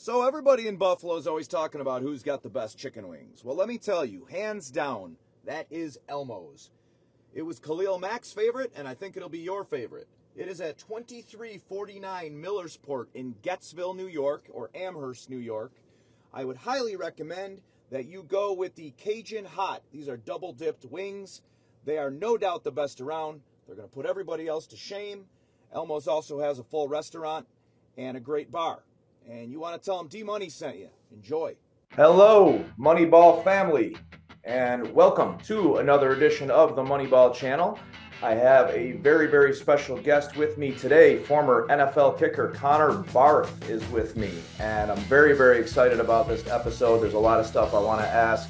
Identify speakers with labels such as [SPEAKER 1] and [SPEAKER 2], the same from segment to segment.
[SPEAKER 1] So everybody in Buffalo is always talking about who's got the best chicken wings. Well, let me tell you, hands down, that is Elmo's. It was Khalil Mack's favorite, and I think it'll be your favorite. It is at 2349 Millersport in Gettsville, New York, or Amherst, New York. I would highly recommend that you go with the Cajun Hot. These are double-dipped wings. They are no doubt the best around. They're going to put everybody else to shame. Elmo's also has a full restaurant and a great bar. And you want to tell them D-Money sent you. Enjoy. Hello, Moneyball family, and welcome to another edition of the Moneyball channel. I have a very, very special guest with me today. Former NFL kicker Connor Barth is with me, and I'm very, very excited about this episode. There's a lot of stuff I want to ask.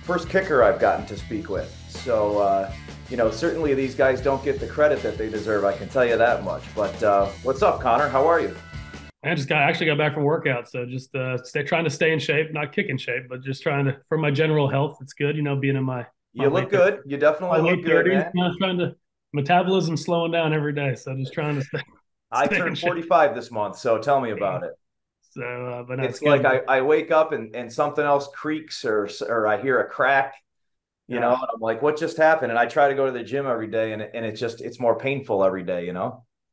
[SPEAKER 1] First kicker I've gotten to speak with. So, certainly these guys don't get the credit that they deserve. I can tell you that much. But what's up, Connor? How are you?
[SPEAKER 2] I actually got back from workout, so just trying to stay in shape, not kick in shape, but just trying to, for my general health, it's good, being in my
[SPEAKER 1] you look good. You definitely look good, man.
[SPEAKER 2] Trying to metabolism slowing down every day, so just trying to stay.
[SPEAKER 1] I turned 45 this month, so tell me about it.
[SPEAKER 2] So, but
[SPEAKER 1] it's like I wake up and something else creaks or I hear a crack, and I'm like, what just happened? And I try to go to the gym every day, and it's more painful every day,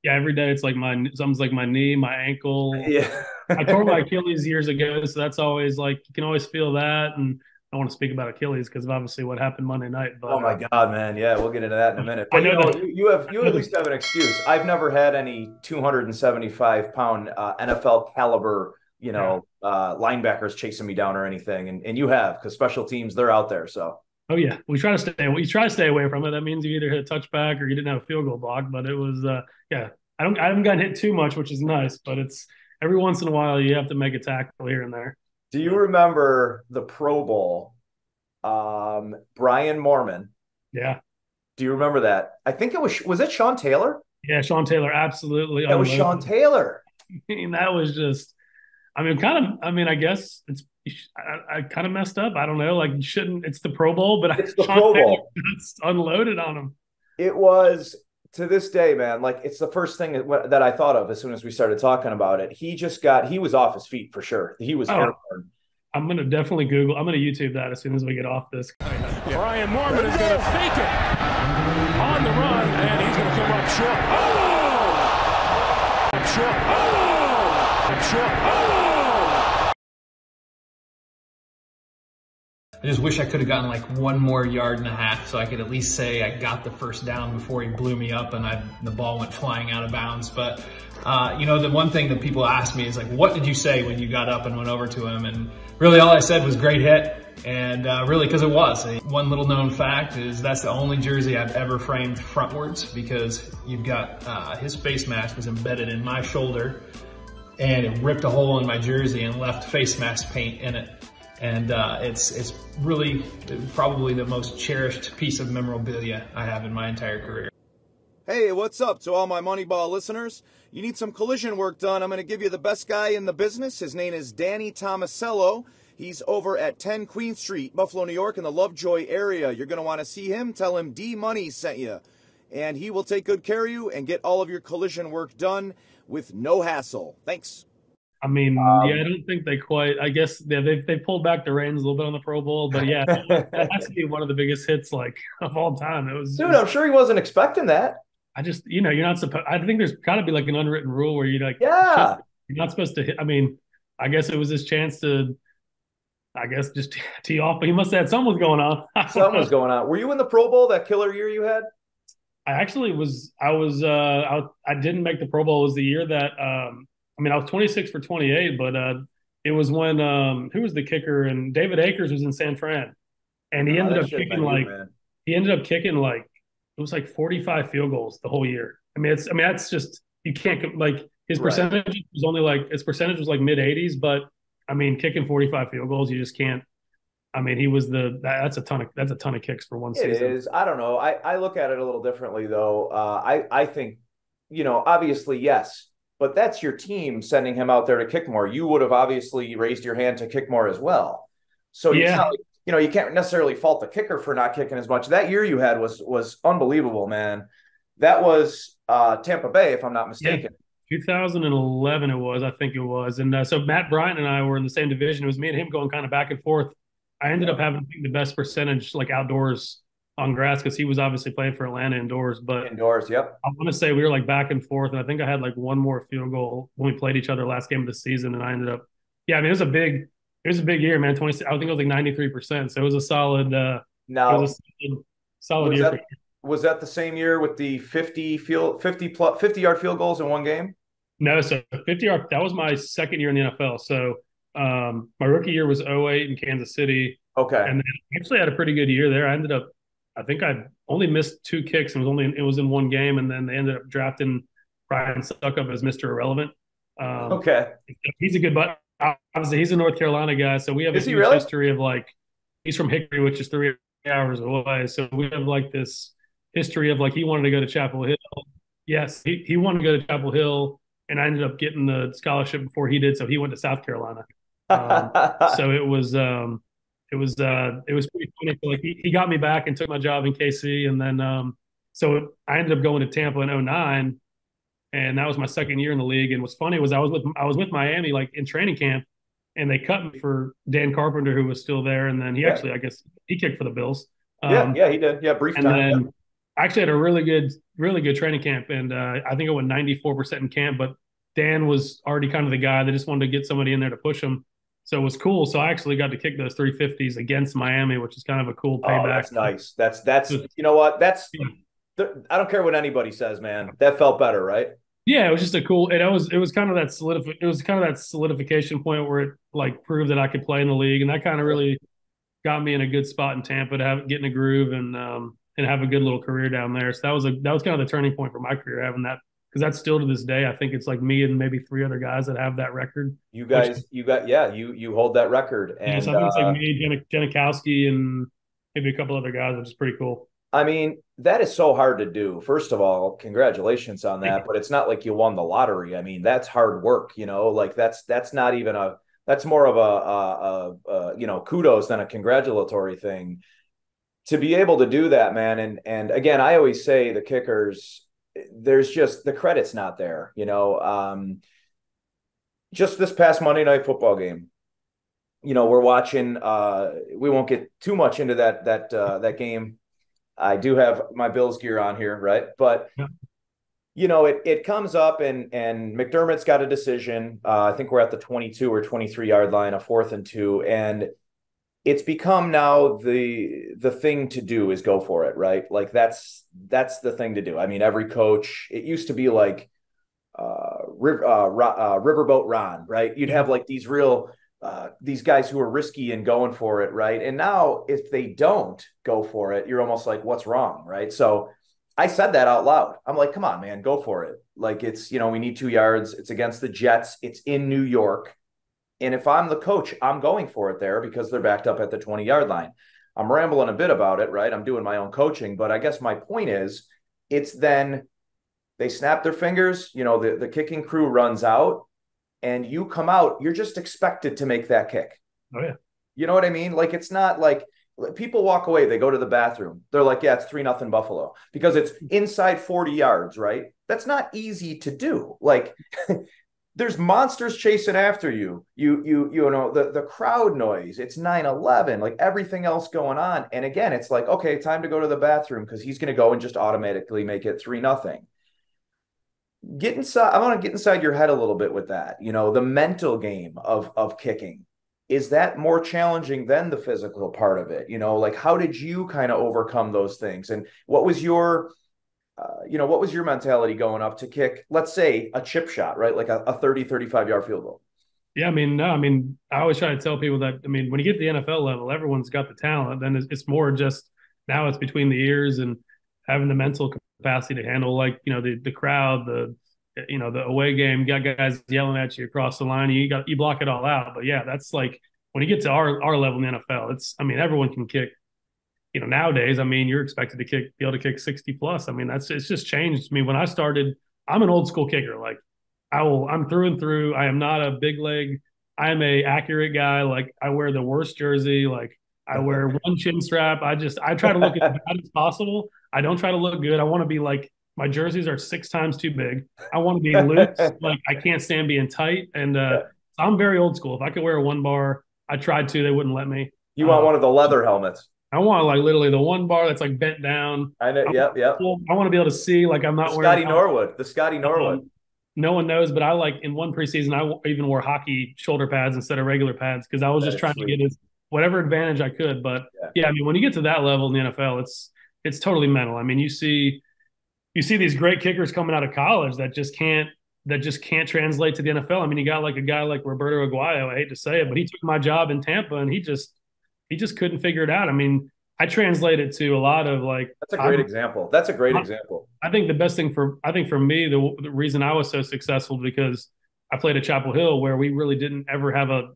[SPEAKER 2] Yeah, every day it's like something's like my knee, my ankle.
[SPEAKER 1] Yeah.
[SPEAKER 2] I tore my Achilles years ago, so that's always like you can always feel that. And I don't want to speak about Achilles because of obviously what happened Monday night. But
[SPEAKER 1] oh my God, man, yeah, we'll get into that in a minute. But you at least have an excuse. I've never had any 275-pound NFL caliber, linebackers chasing me down or anything, and you have, because special teams, they're out there. So.
[SPEAKER 2] Oh yeah, we try to stay away from it. That means you either hit a touchback or you didn't have a field goal block. But it was I haven't gotten hit too much, which is nice. But it's every once in a while you have to make a tackle here and there.
[SPEAKER 1] Do you remember the Pro Bowl? Brian Moorman.
[SPEAKER 2] Yeah.
[SPEAKER 1] Do you remember that? I think it was it Sean Taylor?
[SPEAKER 2] Yeah, Sean Taylor, absolutely.
[SPEAKER 1] That was Sean Taylor.
[SPEAKER 2] That was just. I guess it's. I kind of messed up. I don't know. Like, you shouldn't. It's the Pro Bowl, but
[SPEAKER 1] it's the Pro Bowl.
[SPEAKER 2] It's unloaded on him.
[SPEAKER 1] It was, to this day, man. Like, it's the first thing that I thought of as soon as we started talking about it. He was off his feet for sure. He was airborne.
[SPEAKER 2] I'm gonna definitely Google. I'm gonna YouTube that as soon as we get off this.
[SPEAKER 3] Yeah. Brian Moorman is gonna fake it on the run, and he's gonna come up short. Oh! Up short. Oh! Up short. Oh!
[SPEAKER 4] I just wish I could have gotten like 1 more yard and a half so I could at least say I got the first down before he blew me up and the ball went flying out of bounds. But, the one thing that people ask me is like, what did you say when you got up and went over to him? And really all I said was great hit. And really, because it was. One little known fact is that's the only jersey I've ever framed frontwards, because you've got his face mask was embedded in my shoulder and it ripped a hole in my jersey and left face mask paint in it. And it's really probably the most cherished piece of memorabilia I have in my entire career.
[SPEAKER 1] Hey, what's up to all my Moneyball listeners? You need some collision work done, I'm going to give you the best guy in the business. His name is Danny Tomasello. He's over at 10 Queen Street, Buffalo, New York, in the Lovejoy area. You're going to want to see him. Tell him D-Money sent you. And he will take good care of you and get all of your collision work done with no hassle. Thanks.
[SPEAKER 2] I don't think they quite. I guess they pulled back the reins a little bit on the Pro Bowl, but yeah, that has to be one of the biggest hits of all time. It was,
[SPEAKER 1] dude. I'm sure he wasn't expecting that.
[SPEAKER 2] You're not supposed. I think there's got to be like an unwritten rule where you're
[SPEAKER 1] you're
[SPEAKER 2] not supposed to hit. I guess it was his chance to. I guess just tee off, but he must have had something was going on.
[SPEAKER 1] Something was going on. Were you in the Pro Bowl that killer year you had?
[SPEAKER 2] I actually was. I didn't make the Pro Bowl. It was the year that. I was 26 for 28, but it was when who was the kicker? And David Akers was in San Fran, and he ended up kicking it was like 45 field goals the whole year. That's just, you can't, his percentage was only was like mid 80s, but kicking 45 field goals, you just can't. He was that's a ton of kicks for one season.
[SPEAKER 1] It is. I don't know. I look at it a little differently though. I think, obviously yes. But that's your team sending him out there to kick more. You would have obviously raised your hand to kick more as well. So yeah, you can't necessarily fault the kicker for not kicking as much. That year you had was unbelievable, man. That was Tampa Bay, if I'm not mistaken.
[SPEAKER 2] 2011 it was, I think it was. And so Matt Bryant and I were in the same division. It was me and him going kind of back and forth. I ended up having the best percentage like outdoors on grass because he was obviously playing for Atlanta indoors. But
[SPEAKER 1] Indoors, yep.
[SPEAKER 2] I want to say we were like back and forth. And I think I had like one more field goal when we played each other last game of the season. And I ended up, yeah, I mean, it was a big year, man. 20, I think it was like 93%. So it was a solid, it
[SPEAKER 1] Now,
[SPEAKER 2] was a solid year.
[SPEAKER 1] Was that the same year with the 50-yard field goals in one game?
[SPEAKER 2] No, so 50-yard, that was my second year in the NFL. So my rookie year was '08 in Kansas City.
[SPEAKER 1] Okay.
[SPEAKER 2] And then I actually had a pretty good year there. I think I only missed 2 kicks and it was in one game. And then they ended up drafting Brian Suckup as Mr. Irrelevant.
[SPEAKER 1] Okay.
[SPEAKER 2] He's a good butt. Obviously, he's a North Carolina guy. So we have a huge history of like, he's from Hickory, which is 3 hours away. So we have like this history of like, he wanted to go to Chapel Hill. Yes, he wanted to go to Chapel Hill. And I ended up getting the scholarship before he did, so he went to South Carolina. So it was pretty funny. So like he got me back and took my job in KC, and then so I ended up going to Tampa in '09, and that was my second year in the league. And what's funny was I was with Miami like in training camp, and they cut me for Dan Carpenter, who was still there, and then he actually I guess he kicked for the Bills.
[SPEAKER 1] Yeah, he did. Yeah, brief time.
[SPEAKER 2] And then I actually had a really good training camp, and I think I went 94% in camp. But Dan was already kind of the guy that just wanted to get somebody in there to push him, so it was cool. So I actually got to kick those 350s against Miami, which is kind of a cool payback.
[SPEAKER 1] Oh, that's nice. That's you know what? I don't care what anybody says, man. That felt better, right?
[SPEAKER 2] Yeah, it was just a cool. It was kind of that solidification point where it like proved that I could play in the league, and that kind of really got me in a good spot in Tampa to get in a groove and have a good little career down there. So that was kind of the turning point for my career, having that, because that's still to this day, I think it's like me and maybe 3 other guys that have that record.
[SPEAKER 1] You hold that record. And
[SPEAKER 2] so I think it's like me, Janikowski, and maybe a couple other guys, which is pretty cool.
[SPEAKER 1] I mean, that is so hard to do. First of all, congratulations on that. But it's not like you won the lottery. I mean, that's hard work, like that's not even that's more of a kudos than a congratulatory thing. To be able to do that, man. And again, I always say the kickers, there's just the credit's not there, just this past Monday Night Football game, we're watching, we won't get too much into that game. I do have my Bills gear on here. Right. But it comes up and McDermott's got a decision. I think we're at the 22 or 23 yard line, a 4th and 2. And it's become now the thing to do is go for it, right? Like that's the thing to do. I mean, every coach, it used to be like Riverboat Ron, right? You'd have like these these guys who are risky and going for it, right? And now if they don't go for it, you're almost like, what's wrong, right? So I said that out loud. I'm like, come on, man, go for it. Like it's, we need 2 yards. It's against the Jets. It's in New York. And if I'm the coach, I'm going for it there because they're backed up at the 20-yard line. I'm rambling a bit about it, right? I'm doing my own coaching, but I guess my point is it's then they snap their fingers, the kicking crew runs out and you come out, you're just expected to make that kick.
[SPEAKER 2] Oh, yeah.
[SPEAKER 1] You know what I mean? Like, it's not like people walk away, they go to the bathroom. They're like, yeah, it's 3-0 Buffalo because it's inside 40 yards, right? That's not easy to do. Like, there's monsters chasing after you. The crowd noise, it's 9/11, like everything else going on. And again, it's like, okay, time to go to the bathroom because he's going to go and just automatically make it 3-0. Get inside. I want to get inside your head a little bit with that. The mental game of kicking. Is that more challenging than the physical part of it? Like how did you kind of overcome those things? And what was your mentality going up to kick, let's say a chip shot, right? Like a 30, 35-yard field goal.
[SPEAKER 2] Yeah. I always try to tell people that, when you get to the NFL level, everyone's got the talent. Then it's more just now it's between the ears and having the mental capacity to handle, like, the crowd, the away game, you got guys yelling at you across the line. You block it all out. But yeah, that's like when you get to our level in the NFL, everyone can kick. Nowadays, you're expected to be able to kick 60 plus. It's just changed. When I started, I'm an old school kicker. Like I'm through and through. I am not a big leg. I am a accurate guy. Like I wear the worst jersey. Like I wear one chin strap. I try to look as bad as possible. I don't try to look good. I want to be like My jerseys are 6 times too big. I want to be loose. Like I can't stand being tight. And
[SPEAKER 5] Yeah.
[SPEAKER 2] I'm very old school. If I could wear a one bar, I tried to. They wouldn't let me.
[SPEAKER 5] You want one of the leather helmets?
[SPEAKER 2] I want like literally the one bar that's like bent down.
[SPEAKER 5] I know. Yep.
[SPEAKER 2] I want to be able to see like I'm not wearing
[SPEAKER 5] The Scotty Norwood.
[SPEAKER 2] No one knows, but I like in one preseason I even wore hockey shoulder pads instead of regular pads because I was just trying to get whatever advantage I could. But yeah, I mean when you get to that level in the NFL, it's totally mental. I mean you see these great kickers coming out of college that just can't translate to the NFL. I mean you got like a guy like Roberto Aguayo. I hate to say it, but he took my job in Tampa and he just couldn't figure it out. I mean, I translate it to a lot of like.
[SPEAKER 5] That's a great example. That's a great example.
[SPEAKER 2] I think the best thing for me, the reason I was so successful because I played at Chapel Hill where we really didn't ever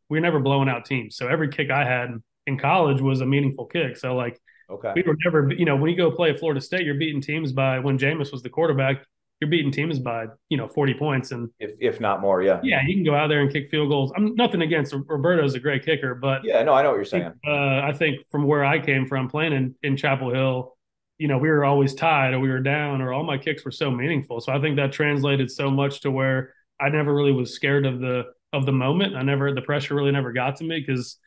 [SPEAKER 2] we were never blowing out teams. So every kick I had in college was a meaningful kick. So like, we were never, when you go play at Florida State, you're beating teams by when Jameis was the quarterback. You're beating teams by 40 points and
[SPEAKER 5] if not more. Yeah
[SPEAKER 2] you can go out there and kick field goals. I'm nothing against Roberto's a great kicker, but
[SPEAKER 5] I know what you're saying.
[SPEAKER 2] I think from where I came from playing in Chapel Hill, we were always tied or we were down or all my kicks were so meaningful. So I think that translated so much to where I never really was scared of the moment. The pressure really never got to me because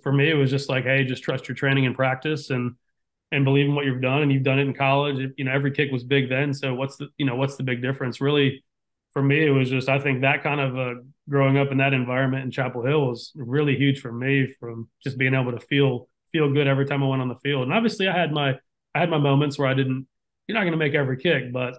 [SPEAKER 2] for me it was just like, hey, just trust your training and practice and believe in what you've done, and you've done it in college. Every kick was big then. So what's the big difference? Really, for me, it was just, I think that kind of growing up in that environment in Chapel Hill was really huge for me from just being able to feel good every time I went on the field. And obviously I had my moments where you're not going to make every kick, but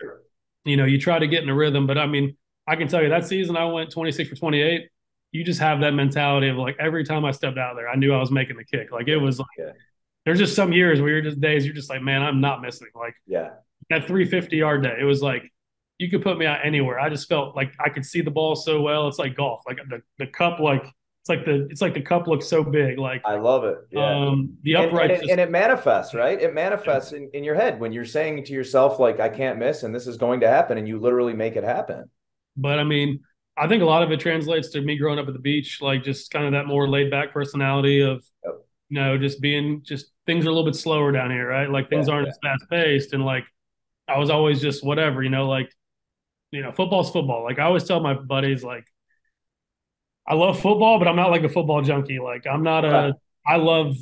[SPEAKER 2] you try to get in a rhythm. But I mean, I can tell you that season I went 26 for 28. You just have that mentality of like, every time I stepped out there, I knew I was making the kick. Like it was like, there's just some years where you're just like, man, I'm not missing. Like that 350-yard day, it was like you could put me out anywhere. I just felt like I could see the ball so well. It's like golf, like the cup, like it's like the cup looks so big. Like
[SPEAKER 5] I love it. Yeah.
[SPEAKER 2] The upright
[SPEAKER 5] and it manifests, right? It manifests in your head when you're saying to yourself, like, I can't miss, and this is going to happen, and you literally make it happen.
[SPEAKER 2] But I mean, I think a lot of it translates to me growing up at the beach, like just kind of that more laid back personality of. Just things are a little bit slower down here, right? Like things aren't as fast paced. And like, I was always just whatever, football's football. Like I always tell my buddies, like, I love football, but I'm not like a football junkie. Like I'm not I love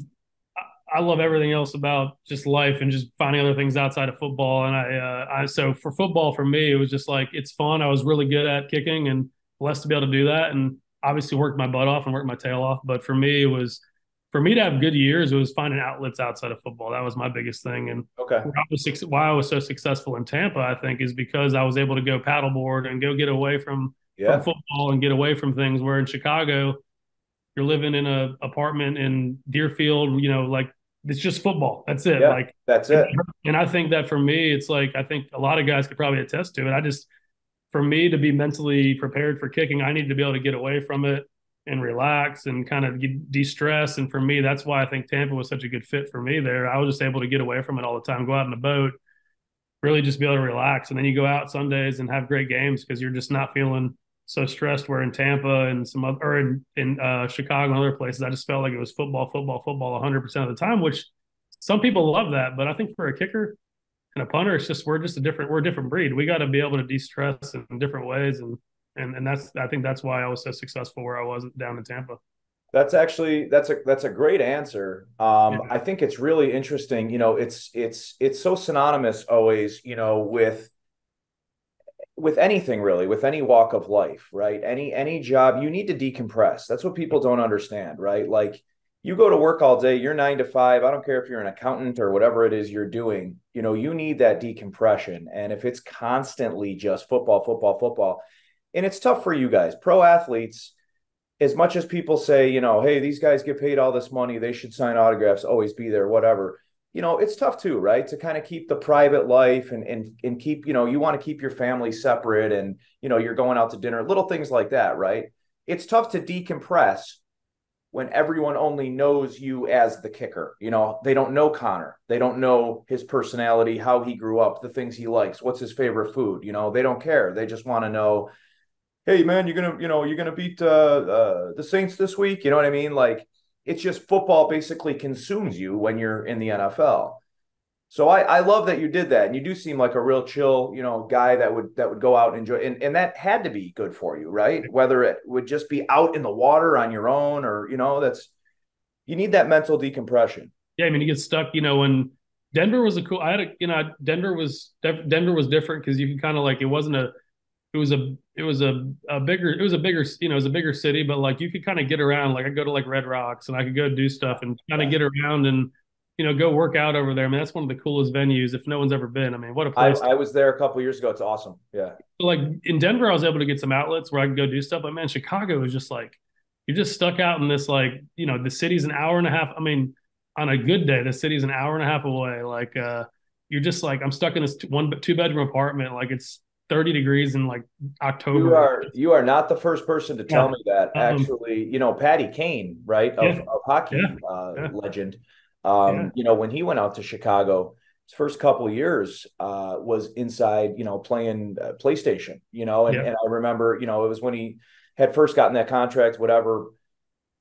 [SPEAKER 2] everything else about just life and just finding other things outside of football. And so for football, for me, it was just like, it's fun. I was really good at kicking and blessed to be able to do that. And obviously worked my butt off and worked my tail off. But for me, for me to have good years, it was finding outlets outside of football. That was my biggest thing. And why I was so successful in Tampa, I think, is because I was able to go paddleboard and go get away from football and get away from things. Where in Chicago, you're living in an apartment in Deerfield, like it's just football. That's it.
[SPEAKER 5] Yeah, that's it.
[SPEAKER 2] And I think that for me, it's like, I think a lot of guys could probably attest to it. For me to be mentally prepared for kicking, I need to be able to get away from it and relax and kind of de-stress. And for me, that's why I think Tampa was such a good fit for me there. I was just able to get away from it all the time, go out in the boat, really just be able to relax. And then you go out Sundays and have great games because you're just not feeling so stressed. Where in Tampa and in Chicago and other places, I just felt like it was football 100% of the time, which some people love that. But I think for a kicker and a punter, we're a different breed. We got to be able to de-stress in different ways. And I think that's why I was so successful where I was down in Tampa.
[SPEAKER 5] That's a great answer. I think it's really interesting. It's so synonymous always, with anything really, with any walk of life, right? Any job, you need to decompress. That's what people don't understand, right? Like you go to work all day, you're 9 to 5. I don't care if you're an accountant or whatever it is you're doing, you need that decompression. And if it's constantly just football, and it's tough for you guys, pro athletes, as much as people say, hey, these guys get paid all this money, they should sign autographs, always be there, whatever. It's tough too, right? To kind of keep the private life and keep, you want to keep your family separate and, you're going out to dinner, little things like that, right? It's tough to decompress when everyone only knows you as the kicker. They don't know Connor. They don't know his personality, how he grew up, the things he likes, what's his favorite food. They don't care. They just want to know, hey man, you're gonna beat the Saints this week. You know what I mean? Like it's just football basically consumes you when you're in the NFL. So I love that you did that, and you do seem like a real chill, guy that would go out and enjoy, and that had to be good for you, right? Whether it would just be out in the water on your own, or that's you need that mental decompression.
[SPEAKER 2] Yeah, I mean, you get stuck. When Denver was Denver was different because you can kind of like it was a bigger it was a bigger city, but like you could kind of get around. Like I go to like Red Rocks and I could go do stuff and kind of get around and go work out over there. I mean, that's one of the coolest venues if no one's ever been. I mean, what a place.
[SPEAKER 5] I was there a couple of years ago. It's awesome. Yeah.
[SPEAKER 2] So like in Denver, I was able to get some outlets where I could go do stuff. But man, Chicago is just like you're just stuck out in this like the city's an hour and a half. I mean, on a good day, the city's an hour and a half away. Like you're just like I'm stuck in this 2-bedroom apartment. Like it's 30 degrees in like October.
[SPEAKER 5] You are not the first person to tell me that. Actually, Patty Kane, right, of hockey legend. When he went out to Chicago, his first couple of years was inside, playing PlayStation, and I remember, it was when he had first gotten that contract, whatever.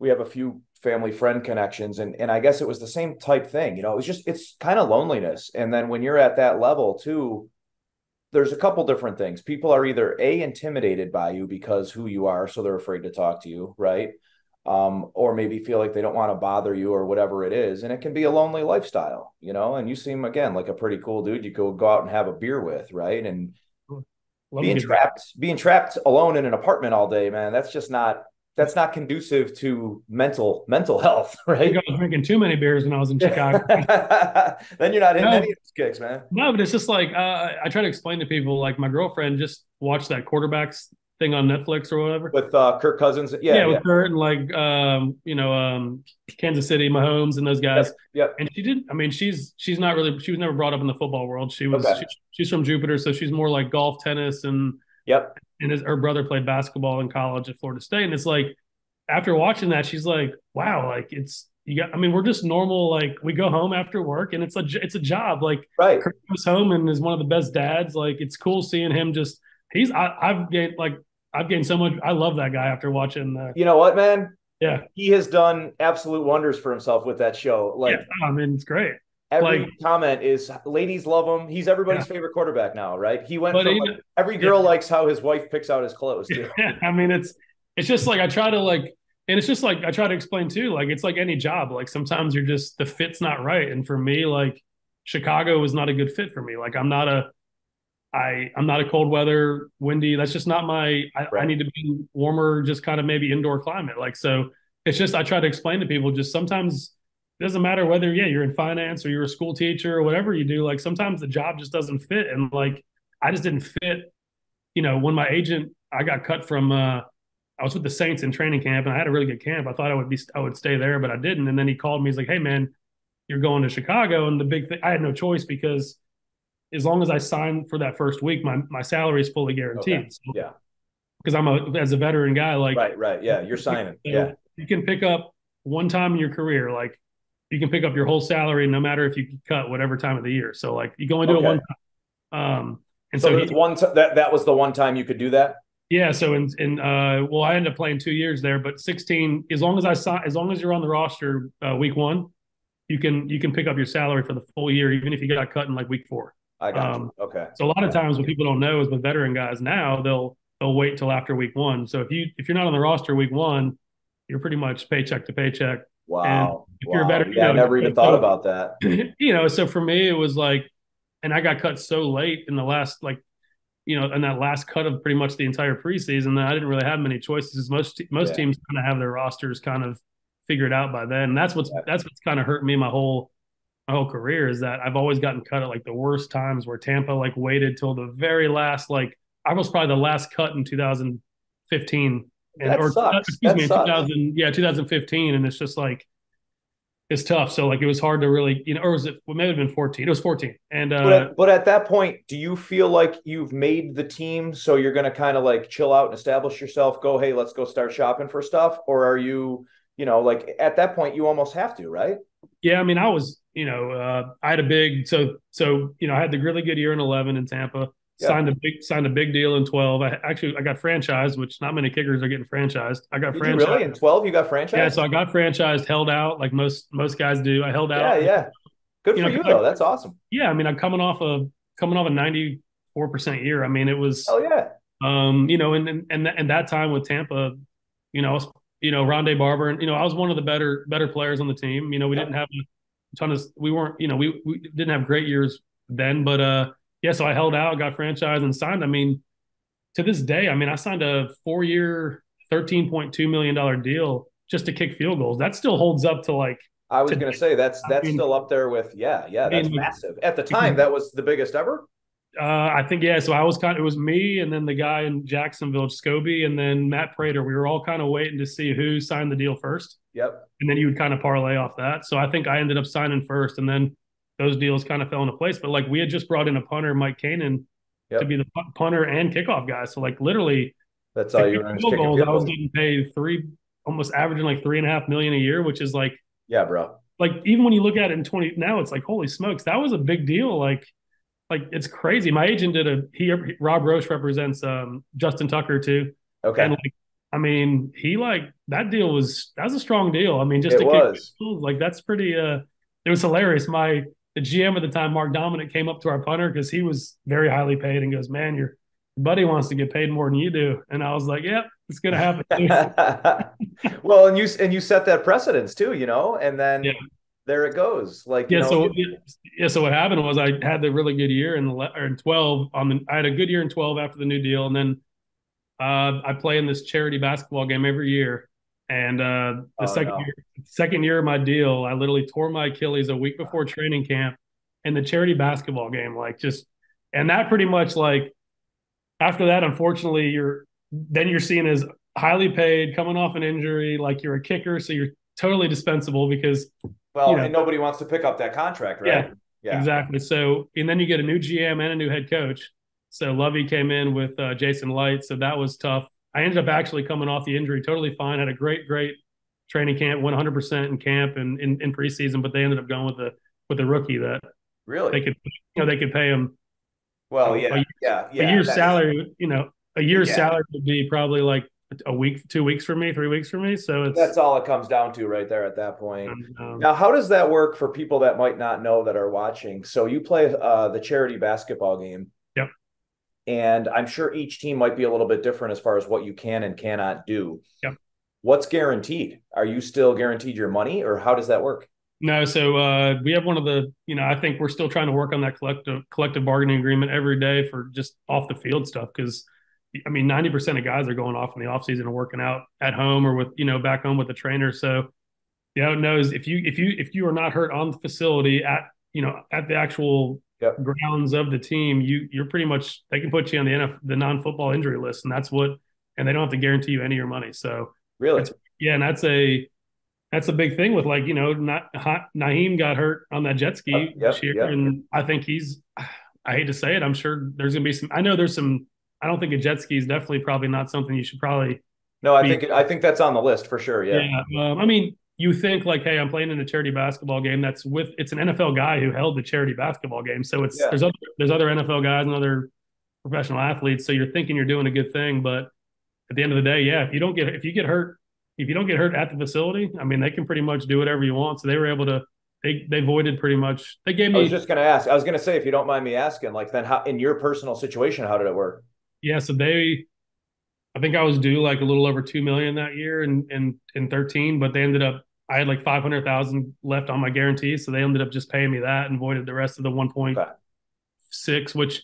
[SPEAKER 5] We have a few family friend connections, and I guess it was the same type thing. It was just, it's kind of loneliness. And then when you're at that level too, there's a couple different things. People are either intimidated by you because who you are, so they're afraid to talk to you, right? Or maybe feel like they don't want to bother you or whatever it is. And it can be a lonely lifestyle, and you seem, again, like a pretty cool dude you could go out and have a beer with, right? And being trapped alone in an apartment all day, man, that's not conducive to mental health, right?
[SPEAKER 2] I was drinking too many beers when I was in Chicago.
[SPEAKER 5] Then you're not hitting any of those kicks, man.
[SPEAKER 2] No, but it's just like I try to explain to people, like my girlfriend just watched that quarterbacks thing on Netflix or whatever
[SPEAKER 5] with Kirk Cousins.
[SPEAKER 2] With Kurt and like Kansas City Mahomes and those guys.
[SPEAKER 5] Yep.
[SPEAKER 2] And she did. I mean, she was never brought up in the football world. She's from Jupiter, so she's more like golf, tennis, and and her brother played basketball in college at Florida State. And it's like after watching that, she's like, wow, like we're just normal. Like we go home after work and it's a job. Like
[SPEAKER 5] right.
[SPEAKER 2] Kurt goes home and is one of the best dads. Like it's cool seeing him just. I've gained so much. I love that guy after watching.
[SPEAKER 5] You know what, man?
[SPEAKER 2] Yeah.
[SPEAKER 5] He has done absolute wonders for himself with that show. Like,
[SPEAKER 2] I mean, it's great.
[SPEAKER 5] Every comment is ladies love him. He's everybody's favorite quarterback now, right? He went from every girl likes how his wife picks out his clothes too.
[SPEAKER 2] I mean, it's just like I try to explain too. Like it's like any job. Like sometimes you're just the fit's not right, and for me, like Chicago was not a good fit for me. Like I'm not a cold weather, windy. That's just not my. I need to be warmer, just kind of maybe indoor climate. Like so, it's just I try to explain to people. Just sometimes. It doesn't matter whether you're in finance or you're a school teacher or whatever you do. Like sometimes the job just doesn't fit, and like I just didn't fit. When my agent, I got cut from. I was with the Saints in training camp, and I had a really good camp. I thought I would stay there, but I didn't. And then he called me. He's like, "Hey man, you're going to Chicago." And the big thing, I had no choice because as long as I signed for that first week, my salary is fully guaranteed.
[SPEAKER 5] Okay. So, yeah,
[SPEAKER 2] because as a veteran guy, like
[SPEAKER 5] right, yeah, you're signing. Yeah,
[SPEAKER 2] you can pick up one time in your career, like. You can pick up your whole salary no matter if you cut whatever time of the year. So like you can only do it one time. And so
[SPEAKER 5] that was the one time you could do that.
[SPEAKER 2] Yeah. So I ended up playing 2 years there, but 16, as long as you're on the roster week 1, you can pick up your salary for the full year, even if you got cut in like week 4.
[SPEAKER 5] I got you. Okay.
[SPEAKER 2] So a lot of times what people don't know is with veteran guys now, they'll wait till after week 1. So if you're not on the roster week 1, you're pretty much paycheck to paycheck.
[SPEAKER 5] Wow. If you're better, I never even thought about that.
[SPEAKER 2] So for me, it was like, and I got cut so late in the last, in that last cut of pretty much the entire preseason that I didn't really have many choices. Most teams kind of have their rosters kind of figured out by then. And that's what's kind of hurt me my whole career is that I've always gotten cut at like the worst times where Tampa like waited till the very last, like I was probably the last cut in 2015.
[SPEAKER 5] That sucks. Excuse me,
[SPEAKER 2] 2015, and it's just like it's tough. So like it was hard to really, or was it? Well, maybe it have been 14. It was 14. And
[SPEAKER 5] but at that point, do you feel like you've made the team, so you're going to kind of like chill out and establish yourself? Go, hey, let's go start shopping for stuff, or are you, like at that point you almost have to, right?
[SPEAKER 2] Yeah, I mean, I was, I had a big I had the really good year in 11 in Tampa. Signed a big deal in 12. I got franchised, which not many kickers are getting franchised. I got franchised.
[SPEAKER 5] Really? In 12 you got franchised?
[SPEAKER 2] Yeah, so I got franchised, held out like most guys do. I held out.
[SPEAKER 5] Yeah. Good for you though. That's awesome.
[SPEAKER 2] Yeah, I mean, I'm coming off a 94% year. I mean, it was,
[SPEAKER 5] Oh yeah.
[SPEAKER 2] and that time with Tampa, I was, Rondé Barber, and I was one of the better players on the team. We didn't have a ton of, we weren't, we didn't have great years then, but yeah, so I held out, got franchised, and signed. I mean, to this day, I mean, I signed a 4-year, $13.2 million deal just to kick field goals. That still holds up to like.
[SPEAKER 5] I was going to say that's still up there with that's massive. At the time, that was the biggest ever.
[SPEAKER 2] I think So it was me and then the guy in Jacksonville, Scobie, and then Matt Prater. We were all kind of waiting to see who signed the deal first.
[SPEAKER 5] Yep.
[SPEAKER 2] And then you would kind of parlay off that. So I think I ended up signing first, and then those deals kind of fell into place. But like we had just brought in a punter, Mike Kanan, to be the punter and kickoff guy. So like literally,
[SPEAKER 5] that's all you were
[SPEAKER 2] field goals. I was getting paid almost averaging like $3.5 million a year, which is like,
[SPEAKER 5] yeah, bro.
[SPEAKER 2] Like even when you look at it in 20 now, it's like holy smokes, that was a big deal. Like it's crazy. My agent Rob Roche represents Justin Tucker too.
[SPEAKER 5] Okay.
[SPEAKER 2] And like, I mean, that was a strong deal. I mean, just like that's pretty it was hilarious. The GM at the time, Mark Dominic, came up to our punter because he was very highly paid and goes, "Man, your buddy wants to get paid more than you do." And I was like, "Yep, it's gonna happen."
[SPEAKER 5] Well, and you set that precedence too, and then there it goes. Like
[SPEAKER 2] So what happened was I had the really good year in 12. I had a good year in 12 after the new deal, and then I play in this charity basketball game every year. And second year of my deal, I literally tore my Achilles a week before training camp in the charity basketball game. And that pretty much like after that, unfortunately, you're seen as highly paid, coming off an injury, like you're a kicker, so you're totally dispensable because
[SPEAKER 5] and nobody wants to pick up that contract, right?
[SPEAKER 2] Yeah, exactly. So and then you get a new GM and a new head coach. So Lovey came in with Jason Light, so that was tough. I ended up actually coming off the injury totally fine. Had a great training camp, went 100% in camp and in preseason, but they ended up going with a rookie that
[SPEAKER 5] really
[SPEAKER 2] they could pay him.
[SPEAKER 5] Well,
[SPEAKER 2] a year's salary. A year's salary would be probably like a week, 2 weeks for me, 3 weeks for me. So
[SPEAKER 5] that's all it comes down to right there at that point. Now, how does that work for people that might not know that are watching? So you play the charity basketball game.
[SPEAKER 2] Yep.
[SPEAKER 5] And I'm sure each team might be a little bit different as far as what you can and cannot do.
[SPEAKER 2] Yep.
[SPEAKER 5] What's guaranteed? Are you still guaranteed your money, or how does that work?
[SPEAKER 2] No, so we have one of the, I think we're still trying to work on that collective bargaining agreement every day for just off the field stuff because, 90% of guys are going off in the offseason and working out at home or with, back home with a trainer. So, it knows if you are not hurt on the facility at the actual grounds of the team, you're pretty much, they can put you on the non-football injury list, and they don't have to guarantee you any of your money. So
[SPEAKER 5] really,
[SPEAKER 2] and that's a big thing with Naheem got hurt on that jet ski this year, and I think I hate to say it, I'm sure there's going to be some. I know there's some. I don't think a jet ski is definitely probably not something you should probably.
[SPEAKER 5] No, I think that's on the list for sure. Yeah.
[SPEAKER 2] You think like, hey, I'm playing in a charity basketball game. It's an NFL guy who held the charity basketball game. So there's other NFL guys and other professional athletes. So you're thinking you're doing a good thing, but at the end of the day, if you don't get hurt at the facility, they can pretty much do whatever you want. So they were able to. They voided pretty much. They gave me.
[SPEAKER 5] I was just going to ask. I was going to say, if you don't mind me asking, like then how in your personal situation, how did it work?
[SPEAKER 2] Yeah, so I think I was due like a little over $2 million that year in 13, but they ended up. I had like 500,000 left on my guarantee, so they ended up just paying me that and voided the rest of the 1.6. Which,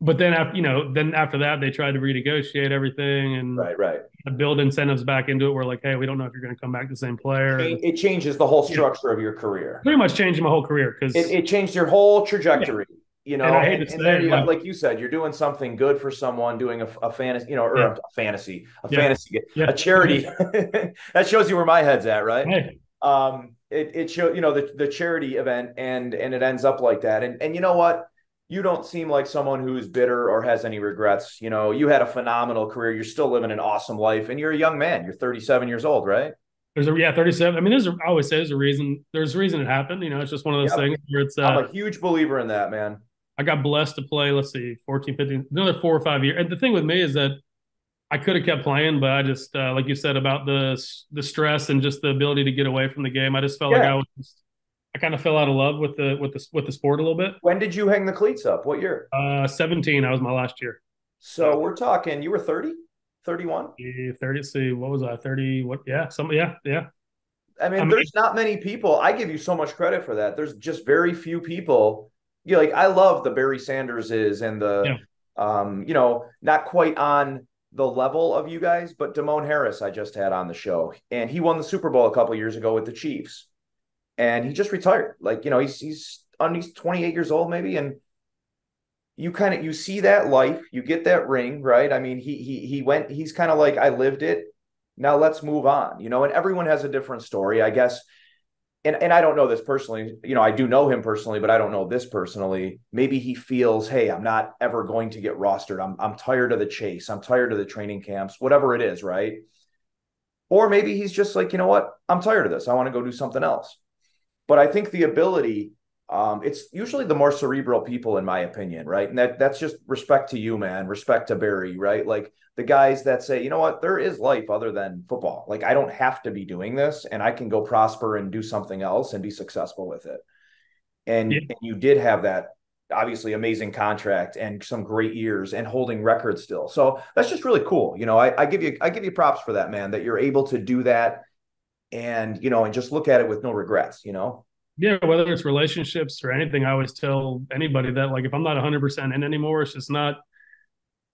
[SPEAKER 2] but then after that they tried to renegotiate everything and
[SPEAKER 5] right
[SPEAKER 2] build incentives back into it. We're like, hey, we don't know if you're going to come back the same player.
[SPEAKER 5] It changes the whole structure of your career.
[SPEAKER 2] Pretty much changed my whole career because
[SPEAKER 5] it changed your whole trajectory.
[SPEAKER 2] And I hate to say it,
[SPEAKER 5] like you said, you're doing something good for someone, doing a fantasy, a charity. That shows you where my head's at, right?
[SPEAKER 2] Hey.
[SPEAKER 5] It showed, the charity event and it ends up like that. And you know what? You don't seem like someone who's bitter or has any regrets. You had a phenomenal career. You're still living an awesome life, and you're a young man. You're 37 years old, right?
[SPEAKER 2] 37. I always say there's a reason it happened. It's just one of those things where it's.
[SPEAKER 5] I'm a huge believer in that, man.
[SPEAKER 2] I got blessed to play, 14, 15, another 4 or 5 years. And the thing with me is that I could have kept playing, but I just, like you said about the stress and just the ability to get away from the game. I just felt like I kind of fell out of love with the sport a little bit.
[SPEAKER 5] When did you hang the cleats up? What year?
[SPEAKER 2] 17, that was my last year.
[SPEAKER 5] So we're talking, you were 30, 31?
[SPEAKER 2] 30, see, what was I, 30, what, yeah, yeah.
[SPEAKER 5] I mean, there's not many people. I give you so much credit for that. There's just very few people. Like I love the Barry Sanderses and the, not quite on the level of you guys, but Damone Harris I just had on the show, and he won the Super Bowl a couple years ago with the Chiefs, and he just retired. Like he's 28 years old maybe, and you see that life, you get that ring, right? I mean, he's kind of like, I lived it. Now let's move on, and everyone has a different story, I guess. And I don't know this personally, I do know him personally, but I don't know this personally. Maybe he feels, hey, I'm not ever going to get rostered. I'm tired of the chase. I'm tired of the training camps, whatever it is, right? Or maybe he's just like, you know what? I'm tired of this. I want to go do something else. But I think the ability, it's usually the more cerebral people, in my opinion, right? And that's just respect to you, man. Respect to Barry, right? Like the guys that say, you know what, there is life other than football. Like I don't have to be doing this, and I can go prosper and do something else and be successful with it. And you did have that obviously amazing contract and some great years and holding records still. So that's just really cool. I give you props for that, man, that you're able to do that and, and just look at it with no regrets,
[SPEAKER 2] Yeah, whether it's relationships or anything, I always tell anybody that, like, if I'm not 100% in anymore, it's just not,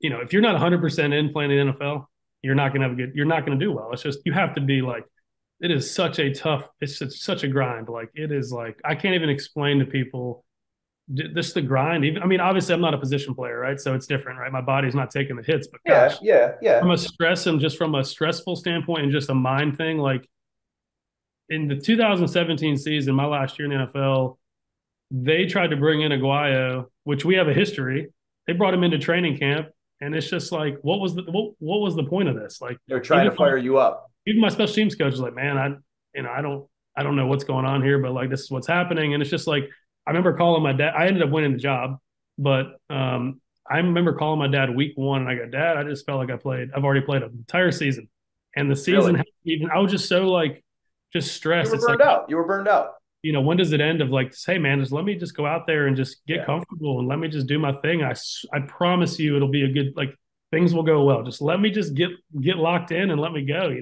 [SPEAKER 2] if you're not 100% in playing the NFL, you're not going to do well. It's just, you have to be like, it is such a tough, it's such a grind. Like, it is like, I can't even explain to people this, the grind. Even, I mean, obviously I'm not a position player, right? So it's different, right? My body's not taking the hits, but gosh,
[SPEAKER 5] yeah.
[SPEAKER 2] From a stress and just from a stressful standpoint and just a mind thing, like, in the 2017 season, my last year in the NFL, they tried to bring in Aguayo, which we have a history. They brought him into training camp, and it's just like, what was the point of this? Like,
[SPEAKER 5] they're trying to fire you up.
[SPEAKER 2] Even my special teams coach was like, man, I don't know what's going on here, but like, this is what's happening. And it's just like, I remember calling my dad. I ended up winning the job, but I remember calling my dad week 1, and I go, Dad, I just felt like I've already played an entire season, and the season I was just so like. Just stress.
[SPEAKER 5] You were burned out.
[SPEAKER 2] When does it end? Of like, hey man, just let me just go out there and just get comfortable and let me just do my thing. I promise you, it'll be a good, like, things will go well. Just let me just get locked in and let me go.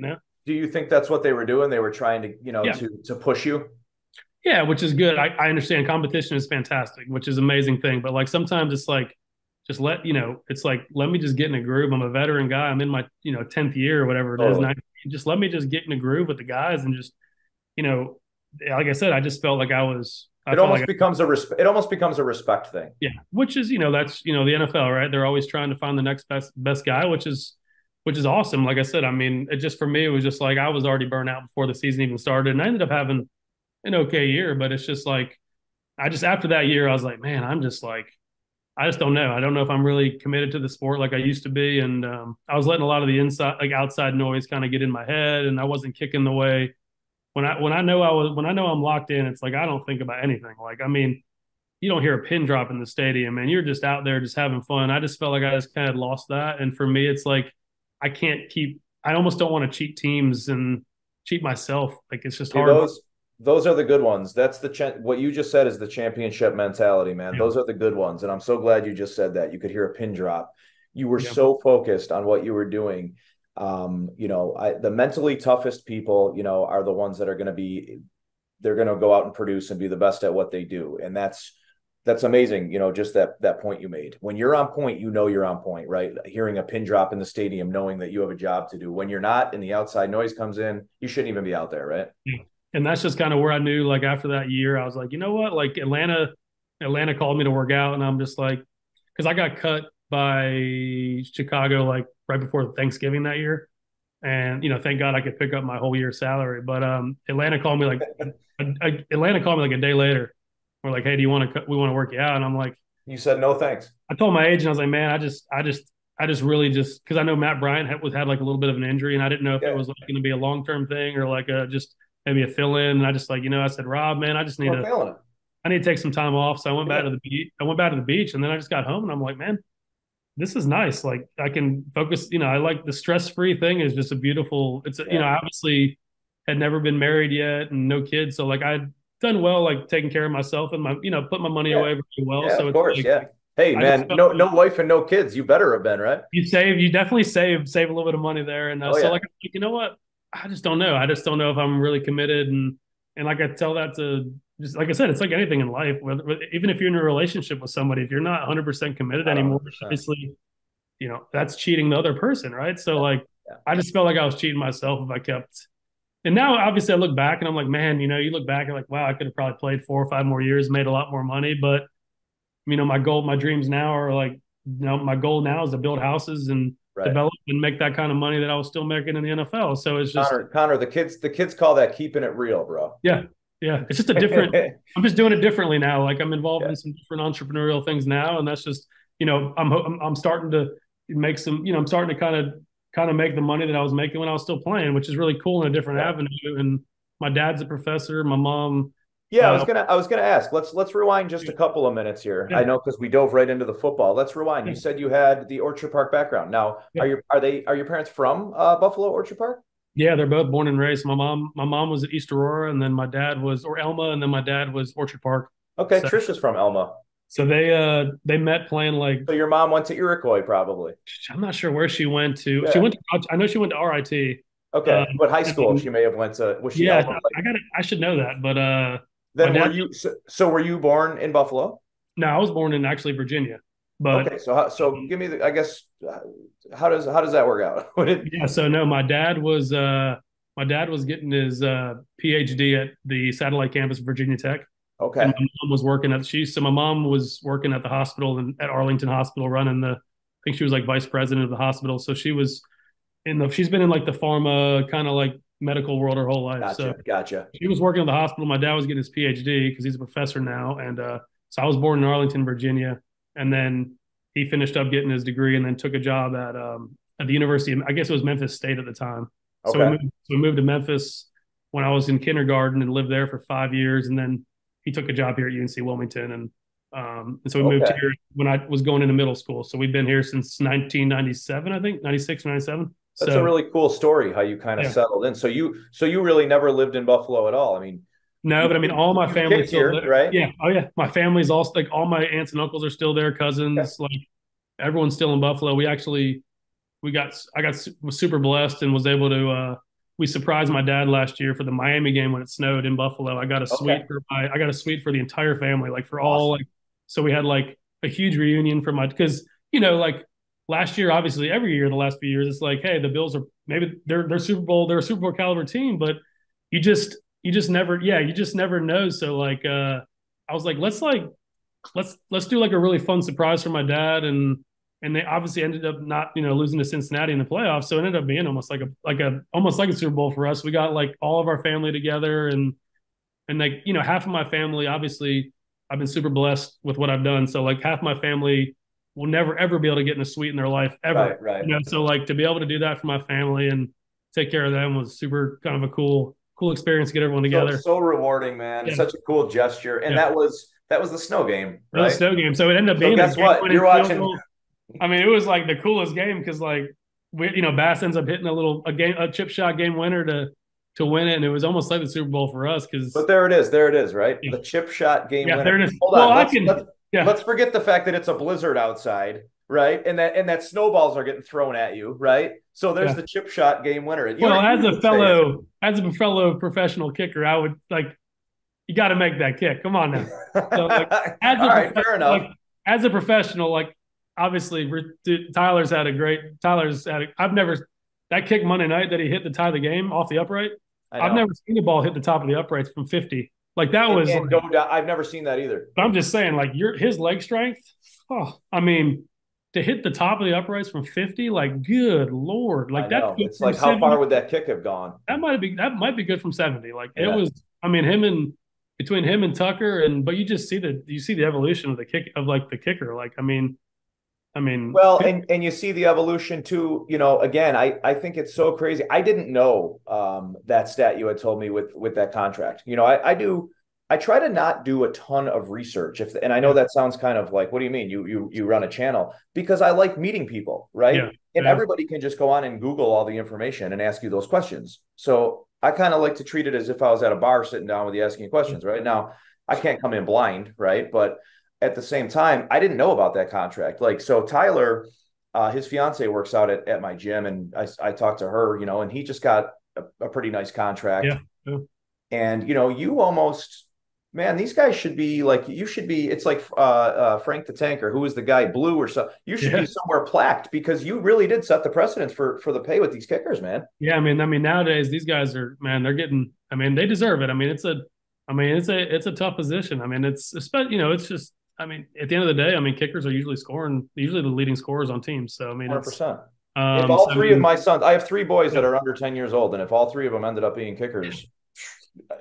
[SPEAKER 5] Do you think that's what they were doing? They were trying to, to push you.
[SPEAKER 2] Yeah, which is good. I understand competition is fantastic, which is an amazing thing. But like sometimes it's like, just it's like, let me just get in a groove. I'm a veteran guy. I'm in my 10th year or whatever it is. And just let me just get in a groove with the guys and just, like I said, I just felt like it almost becomes a respect thing.
[SPEAKER 5] Yeah.
[SPEAKER 2] Which is, that's, the NFL, right? They're always trying to find the next best guy, which is awesome. Like I said, I mean, it just, for me, it was just like, I was already burnt out before the season even started, and I ended up having an okay year, but it's just like, after that year, I was like, man, I just don't know. I don't know if I'm really committed to the sport like I used to be. And I was letting a lot of the outside noise kind of get in my head, and I wasn't kicking the way. When I know I'm locked in, it's like, I don't think about anything. Like, I mean, you don't hear a pin drop in the stadium, and you're just out there just having fun. I just felt like I just kind of lost that. And for me, it's like, I almost don't want to cheat teams and cheat myself. Like, it's just hard.
[SPEAKER 5] Those are the good ones. That's what you just said is the championship mentality, man. Yeah. Those are the good ones. And I'm so glad you just said that. You could hear a pin drop. You were so focused on what you were doing. The mentally toughest people, are the ones that are going to they're going to go out and produce and be the best at what they do. And that's amazing. Just that point you made. When you're on point, you're on point, right? Hearing a pin drop in the stadium, knowing that you have a job to do. When you're not, and the outside noise comes in, you shouldn't even be out there, right?
[SPEAKER 2] Yeah. And that's just kind of where I knew, like, after that year, I was like, you know what? Like, Atlanta called me to work out, and I'm just like, because I got cut by Chicago, like, right before Thanksgiving that year. And, thank God I could pick up my whole year's salary. But Atlanta called me like a day later. We're like, hey, we want to work you out? And I'm like,
[SPEAKER 5] you said no thanks.
[SPEAKER 2] I told my agent, I was like, man, I just really just, because I know Matt Bryant had like a little bit of an injury, and I didn't know if it was like going to be a long-term thing or like just maybe a fill-in. And I just like, I said, Rob, man, I need to take some time off. So I went back to the beach. And then I just got home, and I'm like, man, this is nice. Like, I can focus, I like the stress-free thing is just a beautiful, I obviously had never been married yet and no kids. So like, done well, like taking care of myself and put my money away very well.
[SPEAKER 5] Yeah,
[SPEAKER 2] So
[SPEAKER 5] of
[SPEAKER 2] it's
[SPEAKER 5] course.
[SPEAKER 2] like,
[SPEAKER 5] Yeah. Hey, man, no wife and no kids. You better have been, right?
[SPEAKER 2] you definitely save a little bit of money there. And
[SPEAKER 5] Oh,
[SPEAKER 2] so
[SPEAKER 5] yeah.
[SPEAKER 2] like, you know what? I just don't know. I just don't know if I'm really committed. And like I tell that to, just like I said, it's like anything in life, even if you're in a relationship with somebody, if you're not 100% committed
[SPEAKER 5] Not
[SPEAKER 2] anymore,
[SPEAKER 5] 100%.
[SPEAKER 2] obviously, that's cheating the other person, right? So like, I just felt like I was cheating myself if I kept. And now, obviously, I look back and I'm like, man, you look back and like, wow, I could have probably played 4 or 5 more years, made a lot more money. But my dreams now are like, my goal now is to build houses and develop and make that kind of money that I was still making in the NFL. So it's just
[SPEAKER 5] Connor, the kids call that keeping it real, bro.
[SPEAKER 2] Yeah. It's just a different. I'm just doing it differently now. Like I'm involved in some different entrepreneurial things now, and that's just I'm starting to make some. I'm starting to kind of make the money that I was making when I was still playing, which is really cool in a different avenue. And my dad's a professor. My mom.
[SPEAKER 5] Yeah, I was gonna ask. Let's rewind just a couple of minutes here. Yeah. I know because we dove right into the football. Let's rewind. Yeah. You said you had the Orchard Park background. Now, are your parents from Buffalo Orchard Park?
[SPEAKER 2] Yeah, they're both born and raised. My mom was at East Aurora, and then my dad was Elma, and then my dad was Orchard Park.
[SPEAKER 5] Okay, so, Trish is from Elma.
[SPEAKER 2] So they met playing like.
[SPEAKER 5] So your mom went to Iroquois, probably.
[SPEAKER 2] I'm not sure where she went to. Yeah. I know she went to RIT.
[SPEAKER 5] Okay, but high school she may have went to. Was she?
[SPEAKER 2] Yeah, I should know that, but
[SPEAKER 5] then were you born in Buffalo?
[SPEAKER 2] No, I was born in actually Virginia. But
[SPEAKER 5] okay, so give me I guess how does that work out?
[SPEAKER 2] Yeah, so no, my dad was getting his PhD at the satellite campus of Virginia Tech.
[SPEAKER 5] Okay.
[SPEAKER 2] And my mom was working my mom was working at the hospital at Arlington Hospital running I think she was like vice president of the hospital. So she was she's been in like the pharma kind of like medical world her whole life.
[SPEAKER 5] Gotcha.
[SPEAKER 2] She was working at the hospital. My dad was getting his PhD because he's a professor now. And so I was born in Arlington, Virginia. And then he finished up getting his degree and then took a job at the University of, I guess it was Memphis State at the time. Okay. So we moved to Memphis when I was in kindergarten and lived there for 5 years. And then he took a job here at UNC Wilmington. And so we moved here when I was going into middle school. So we've been here since 1997, I think, 96 or 97.
[SPEAKER 5] That's a really cool story how you kind of settled in. So you really never lived in Buffalo at all. I mean,
[SPEAKER 2] no, but I mean, all my family's still there,
[SPEAKER 5] right?
[SPEAKER 2] Yeah. Oh, yeah. My family's all like all my aunts and uncles are still there, cousins, like everyone's still in Buffalo. I was super blessed and was able to. We surprised my dad last year for the Miami game when it snowed in Buffalo. I got a suite for the entire family, like for all like. So we had like a huge reunion for because like last year, obviously every year the last few years, it's like, hey, the Bills are maybe they're a Super Bowl caliber team, but you just never know. So like I was like, let's do like a really fun surprise for my dad, and they obviously ended up not losing to Cincinnati in the playoffs, so it ended up being almost like a Super Bowl for us. We got like all of our family together, and like half of my family, obviously I've been super blessed with what I've done, so like half my family will never ever be able to get in a suite in their life ever.
[SPEAKER 5] Right.
[SPEAKER 2] So like to be able to do that for my family and take care of them was super kind of a cool experience to get everyone together.
[SPEAKER 5] So rewarding, man. Yeah. Such a cool gesture. And that was the snow game, right?
[SPEAKER 2] The snow game. So it ended up being
[SPEAKER 5] guess what? You're watching.
[SPEAKER 2] I mean, it was like the coolest game because like Bass ends up hitting a chip shot game winner to win it, and it was almost like the Super Bowl for us
[SPEAKER 5] But there it is, right? Yeah. The chip shot game winner.
[SPEAKER 2] There it is.
[SPEAKER 5] Hold on. Let's forget the fact that it's a blizzard outside. Right. And that snowballs are getting thrown at you. Right. So there's the chip shot game winner.
[SPEAKER 2] As a fellow professional kicker, I would like, you got to make that kick. Come on now. So, like,
[SPEAKER 5] fair enough.
[SPEAKER 2] Like, as a professional, like obviously Tyler's had that kick Monday night that he hit to tie the game off the upright. I've never seen the ball hit the top of the uprights from 50. Like that was.
[SPEAKER 5] I've never seen that either.
[SPEAKER 2] But I'm just saying, like his leg strength. Oh, I mean. To hit the top of the uprights from 50, like good Lord, like that.
[SPEAKER 5] It's like 70, how far would that kick have gone?
[SPEAKER 2] That might be good from 70. Like it was. I mean, between him and Tucker, but you just see the evolution of the kick of like the kicker. Like I mean.
[SPEAKER 5] Well, and you see the evolution too. Again, I think it's so crazy. I didn't know that stat you had told me with that contract. I try to not do a ton of research. And I know that sounds kind of like, what do you mean? You run a channel? Because I like meeting people, right? Yeah. And everybody can just go on and Google all the information and ask you those questions. So I kind of like to treat it as if I was at a bar sitting down with you asking questions. Right now, I can't come in blind, right? But at the same time, I didn't know about that contract. Like, so Tyler, his fiance works out at my gym, and I talked to her, and he just got a pretty nice contract.
[SPEAKER 2] Yeah.
[SPEAKER 5] And you almost, man, these guys should be like, you should be. It's like Frank the Tanker, who was the guy, Blue or so. You should be somewhere plaqued, because you really did set the precedence for the pay with these kickers, man.
[SPEAKER 2] Yeah, I mean, nowadays these guys are, man, they're getting. I mean, they deserve it. I mean, it's a tough position. I mean, it's it's just. I mean, at the end of the day, I mean, kickers are usually the leading scorers on teams. So I mean,
[SPEAKER 5] 100%. If all three of my sons, I have 3 boys that are under 10 years old, and if all 3 of them ended up being kickers,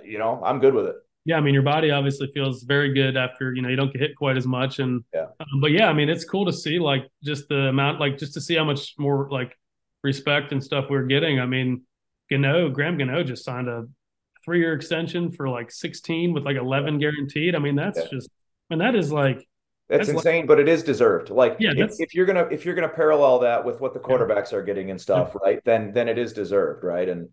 [SPEAKER 5] I'm good with it.
[SPEAKER 2] Yeah, I mean, your body obviously feels very good after you don't get hit quite as much, and
[SPEAKER 5] yeah.
[SPEAKER 2] But yeah, I mean, it's cool to see like just the amount, like just to see how much more like respect and stuff we're getting. I mean, Graham Gano just signed a 3-year extension for like 16 with like 11 guaranteed. I mean, that's just, and that is like
[SPEAKER 5] that's insane, but it is deserved. Like,
[SPEAKER 2] yeah,
[SPEAKER 5] if you're gonna parallel that with what the quarterbacks are getting and stuff, right? Then it is deserved, right? And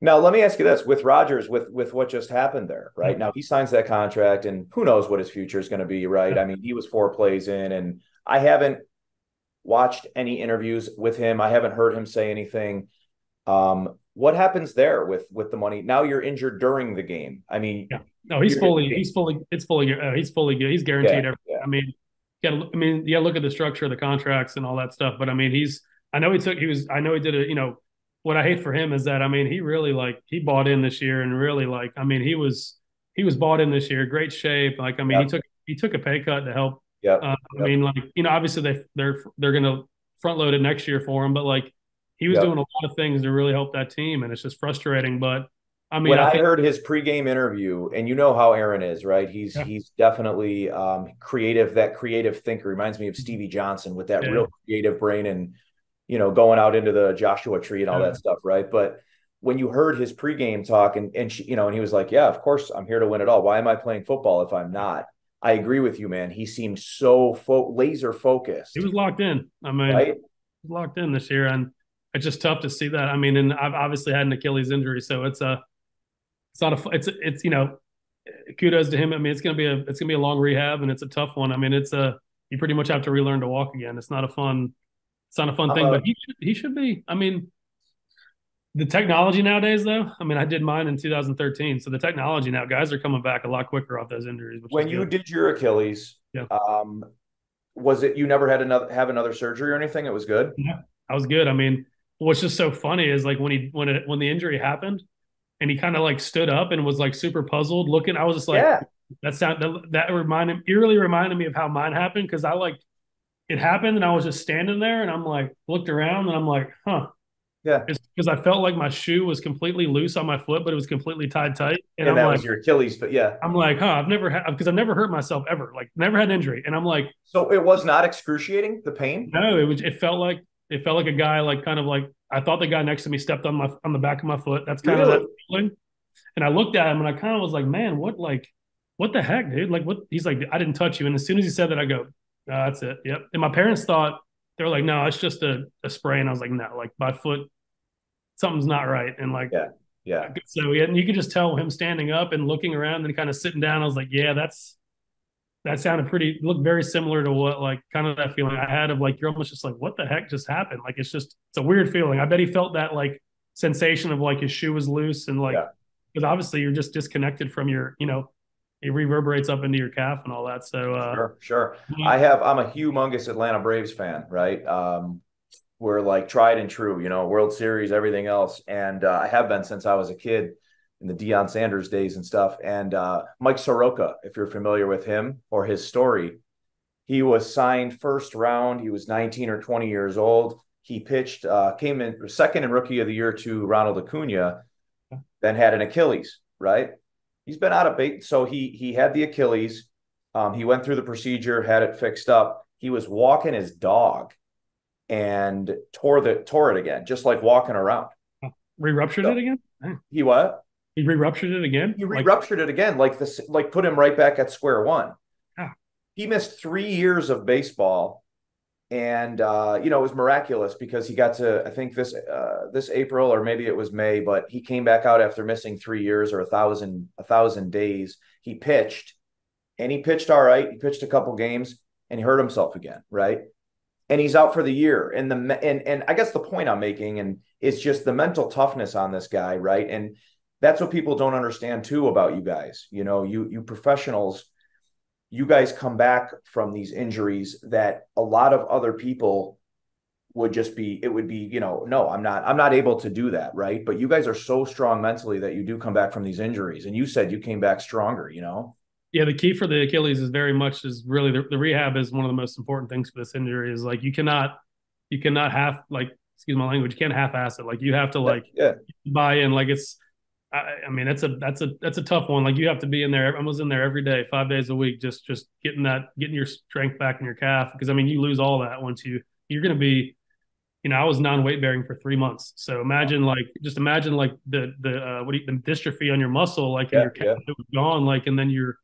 [SPEAKER 5] now let me ask you this: with Rodgers, with what just happened there, right? Now he signs that contract, and who knows what his future is going to be, right? I mean, he was 4 plays in, and I haven't watched any interviews with him. I haven't heard him say anything. What happens there with the money? Now you're injured during the game. I mean,
[SPEAKER 2] no, he's fully good. He's guaranteed everything.
[SPEAKER 5] Yeah.
[SPEAKER 2] I mean, look at the structure of the contracts and all that stuff. But I mean, I know he did it. What I hate for him is that, I mean, he really he bought in this year, and really I mean, he was bought in this year, great shape. Like, I mean, he took a pay cut to help.
[SPEAKER 5] Yeah.
[SPEAKER 2] I mean, obviously they're going to front load it next year for him, but he was doing a lot of things to really help that team, and it's just frustrating. But I mean,
[SPEAKER 5] when I heard his pregame interview, and you know how Aaron is, right? He's definitely creative. That creative thinker reminds me of Stevie Johnson with that real creative brain, and going out into the Joshua tree and all that stuff, right? But when you heard his pregame talk, and he was like, "Yeah, of course I'm here to win it all. Why am I playing football if I'm not?" I agree with you, man. He seemed so laser focused.
[SPEAKER 2] He was locked in. I mean,
[SPEAKER 5] right?
[SPEAKER 2] Locked in this year, and it's just tough to see that. I mean, and I've obviously had an Achilles injury, so it's kudos to him. I mean, it's gonna be a long rehab, and it's a tough one. I mean, you pretty much have to relearn to walk again. It's not a fun thing, but he should be. I mean, the technology nowadays, though. I mean, I did mine in 2013, so the technology now, guys are coming back a lot quicker off those injuries.
[SPEAKER 5] When you did your Achilles, was it you never had have another surgery or anything? It was good.
[SPEAKER 2] Yeah, I was good. I mean, what's just so funny is like when the injury happened, and he kind of stood up and was super puzzled looking. I was just like, that eerily reminded me of how mine happened, because it happened and I was just standing there, and I'm looked around and I'm like, huh.
[SPEAKER 5] Yeah.
[SPEAKER 2] It's because I felt like my shoe was completely loose on my foot, but it was completely tied tight.
[SPEAKER 5] And that was your Achilles, but yeah.
[SPEAKER 2] I'm like, huh, because I've never hurt myself ever, never had an injury. And I'm like,
[SPEAKER 5] so it was not excruciating, the pain?
[SPEAKER 2] No, it felt like a guy, I thought the guy next to me stepped on the back of my foot. That's kind of that feeling. And I looked at him and I kind of was like, man, what the heck, dude? What? He's like, I didn't touch you. And as soon as he said that, I go, that's it. Yep. And my parents thought, they were like, no, it's just a spray. And I was like, no, my foot, something's not right. And
[SPEAKER 5] yeah.
[SPEAKER 2] So you could just tell him standing up and looking around and kind of sitting down. I was like, yeah, that sounded looked very similar to what, kind of that feeling I had of you're almost just what the heck just happened? It's a weird feeling. I bet he felt that sensation of his shoe was loose, and because obviously you're just disconnected from your, it reverberates up into your calf and all that. So
[SPEAKER 5] sure. I'm a humongous Atlanta Braves fan, right? We're tried and true, World Series, everything else. And I have been since I was a kid in the Deion Sanders days and stuff. And Mike Soroka, if you're familiar with him or his story, he was signed first round. He was 19 or 20 years old. He pitched, came in second in Rookie of the Year to Ronald Acuna, then had an Achilles, right? He's been out of bait. So he had the Achilles. He went through the procedure, had it fixed up. He was walking his dog and tore it again, just walking around.
[SPEAKER 2] Re-ruptured it again?
[SPEAKER 5] He what?
[SPEAKER 2] He re-ruptured it again?
[SPEAKER 5] He re-ruptured it again, put him right back at square one.
[SPEAKER 2] Ah.
[SPEAKER 5] He missed 3 years of baseball And you know, it was miraculous because he got to, I think this April, or maybe it was May, but he came back out after missing 3 years or a thousand days. He pitched, and he pitched all right. He pitched a couple games, and he hurt himself again, right? And he's out for the year. And I guess the point I'm making and is just the mental toughness on this guy, right? And that's what people don't understand too about you guys. You know, you professionals, you guys come back from these injuries that a lot of other people would just be, it would be, you know, no, I'm not able to do that, right? But you guys are so strong mentally that you do come back from these injuries. And you said you came back stronger, you know?
[SPEAKER 2] Yeah, the key for the Achilles is very much is really the rehab is one of the most important things for this injury. Is like you cannot half, like, excuse my language, you can't half-ass it. Like you have to like buy in. Like it's, I mean, that's a tough one. Like you have to be in there. I was in there every day, 5 days a week, just getting your strength back in your calf. Because I mean, you lose all that once you're going to be, you know, I was non-weight bearing for 3 months. So imagine like the dystrophy on your muscle, like in your calf, it was gone. Like, and then you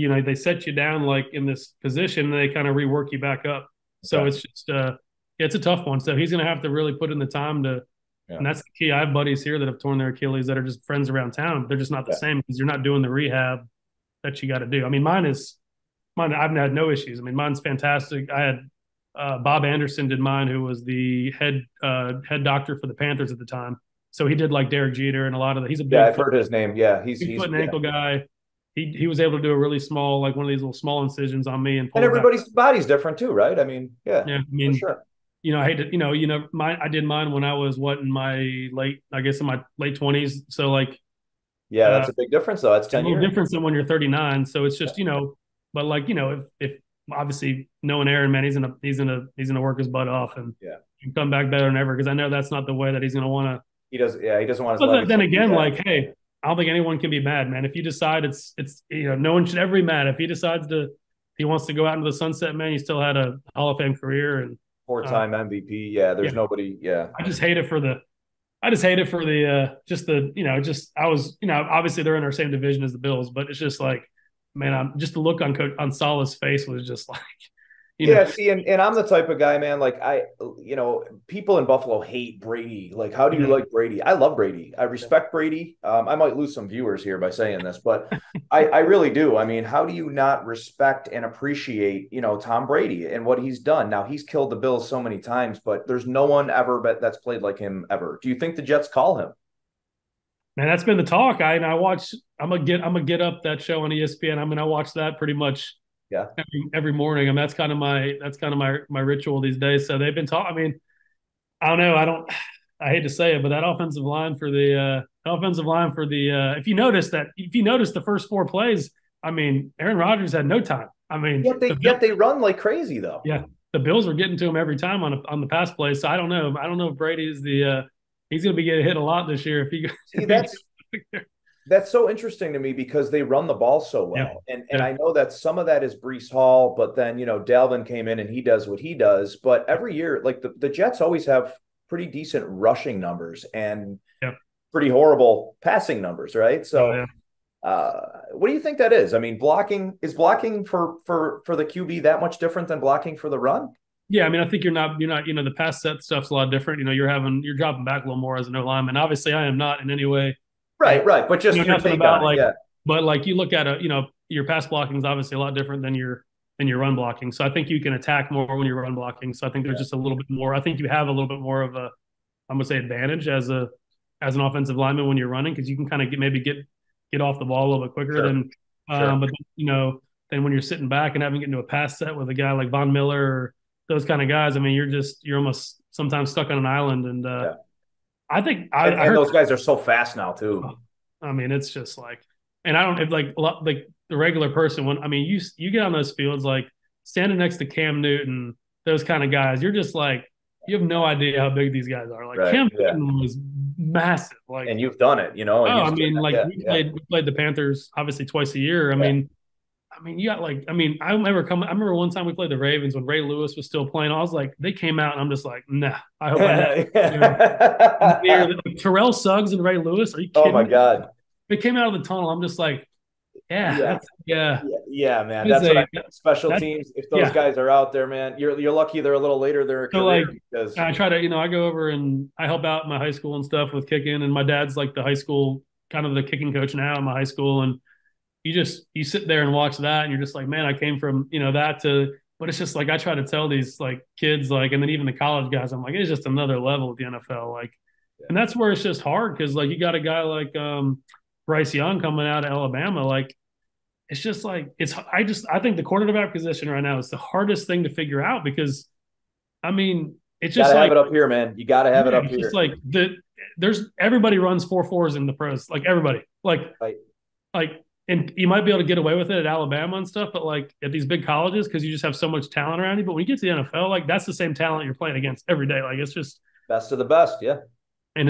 [SPEAKER 2] know, they set you down like in this position and they kind of rework you back up. So it's just, it's a tough one. So he's going to have to really put in the time to, and that's the key. I have buddies here that have torn their Achilles that are just friends around town. They're just not the same because you're not doing the rehab that you got to do. I mean, mine, I've had no issues. I mean, mine's fantastic. I had Bob Anderson did mine, who was the head doctor for the Panthers at the time. So he did like Derek Jeter and a lot of he's a big
[SPEAKER 5] I've heard his name. Yeah. He's
[SPEAKER 2] foot and ankle guy. He was able to do a really small, like one of these little small incisions on me, and
[SPEAKER 5] everybody's body's different too, right? I mean,
[SPEAKER 2] I mean, sure. You know, I hate to, I did mine when I was in my late 20s. So like,
[SPEAKER 5] that's a big difference though. That's 10 years.
[SPEAKER 2] Difference than when you're 39. So it's just, you know, but like, you know, if obviously knowing Aaron, man, he's gonna work his butt off and come back better than ever. Cause I know that's not the way that he's going to want to.
[SPEAKER 5] He doesn't want to.
[SPEAKER 2] But then again, like, hey, I don't think anyone can be mad, man. If you decide it's you know, no one should ever be mad. If he decides he wants to go out into the sunset, man, he still had a Hall of Fame career and
[SPEAKER 5] 4-time MVP. Yeah, there's nobody. Yeah,
[SPEAKER 2] I just hate it for the I was, you know, obviously they're in our same division as the Bills, but it's just like, man, just the look on Saleh's face was just like, you know.
[SPEAKER 5] See, and I'm the type of guy, man, like you know, people in Buffalo hate Brady. Like, how do you like Brady? I love Brady. I respect Brady. I might lose some viewers here by saying this, but I really do. I mean, how do you not respect and appreciate, you know, Tom Brady and what he's done? Now, he's killed the Bills so many times, but there's no one ever that's played like him ever. Do you think the Jets call him?
[SPEAKER 2] Man, that's been the talk. I'm gonna get up that show on ESPN. I mean, I watch that pretty much every morning. I mean, that's kind of my ritual these days. So they've been talking. I mean, I don't know. I hate to say it, but that offensive line for the if you notice the first 4 plays, I mean, Aaron Rodgers had no time. I mean,
[SPEAKER 5] yet they run like crazy though.
[SPEAKER 2] Yeah, the Bills were getting to him every time on the pass plays. So I don't know. I don't know if Brady is he's going to be getting hit a lot this year if he goes.
[SPEAKER 5] That's so interesting to me because they run the ball so well. And I know that some of that is Breece Hall, but then, you know, Dalvin came in and he does what he does. But every year, like the Jets always have pretty decent rushing numbers and pretty horrible passing numbers, right? So what do you think that is? I mean, blocking for the QB that much different than blocking for the run?
[SPEAKER 2] Yeah, I mean, I think you're not, you know, the pass set stuff's a lot different. You know, you're dropping back a little more as an O-lineman. Obviously, I am not in any way.
[SPEAKER 5] Right. But just your take
[SPEAKER 2] about on it, But like you look at you know, your pass blocking is obviously a lot different than your run blocking. So I think you can attack more when you're run blocking. So I think there's just a little bit more. I think you have a little bit more of a, I'm gonna say, advantage as an offensive lineman when you're running because you can kind of get off the ball a little bit quicker than. But you know, then when you're sitting back and having to get into a pass set with a guy like Von Miller or those kind of guys, I mean, you're almost sometimes stuck on an island. And I think I heard
[SPEAKER 5] those guys are so fast now too.
[SPEAKER 2] I mean, it's just like, and I don't like the regular person when, I mean, you get on those fields, like standing next to Cam Newton, those kind of guys, you're just like, you have no idea how big these guys are. Like Cam Newton was massive. Like,
[SPEAKER 5] and you've done it, you know.
[SPEAKER 2] I mean, like we played the Panthers obviously twice a year. I mean, you got like, I mean, I remember one time we played the Ravens when Ray Lewis was still playing. I was like, they came out and I'm just like, nah, I hope I never. Terrell Suggs and Ray Lewis. Are you kidding me?
[SPEAKER 5] Oh my God.
[SPEAKER 2] They came out of the tunnel. I'm just like, Yeah,
[SPEAKER 5] Yeah.
[SPEAKER 2] yeah.
[SPEAKER 5] Yeah, man.
[SPEAKER 2] It's
[SPEAKER 5] That's what I
[SPEAKER 2] a
[SPEAKER 5] mean. Special
[SPEAKER 2] that's
[SPEAKER 5] teams. If those
[SPEAKER 2] yeah.
[SPEAKER 5] guys are out there, man, you're lucky they're a little later in their
[SPEAKER 2] So
[SPEAKER 5] career
[SPEAKER 2] like
[SPEAKER 5] because
[SPEAKER 2] I try to, I go over and I help out in my high school and stuff with kicking, and my dad's like the high school kind of the kicking coach now in my high school, and you sit there and watch that, and you're just like, man, I came from that to, but it's just like I try to tell these like kids like, and then even the college guys, I'm like, it's just another level with the NFL, like, and that's where it's just hard because like you got a guy like Bryce Young coming out of Alabama, like it's just like I think the quarterback position right now is the hardest thing to figure out because I mean it's
[SPEAKER 5] you
[SPEAKER 2] just
[SPEAKER 5] gotta have
[SPEAKER 2] like
[SPEAKER 5] it up here, man. You gotta have it up
[SPEAKER 2] it's just
[SPEAKER 5] here.
[SPEAKER 2] like there's everybody runs 4.4s in the pros, like everybody,
[SPEAKER 5] Right.
[SPEAKER 2] like and you might be able to get away with it at Alabama and stuff, but like at these big colleges because you just have so much talent around you. But when you get to the NFL, like that's the same talent you're playing against every day. Like it's just
[SPEAKER 5] Best of the best, yeah.
[SPEAKER 2] and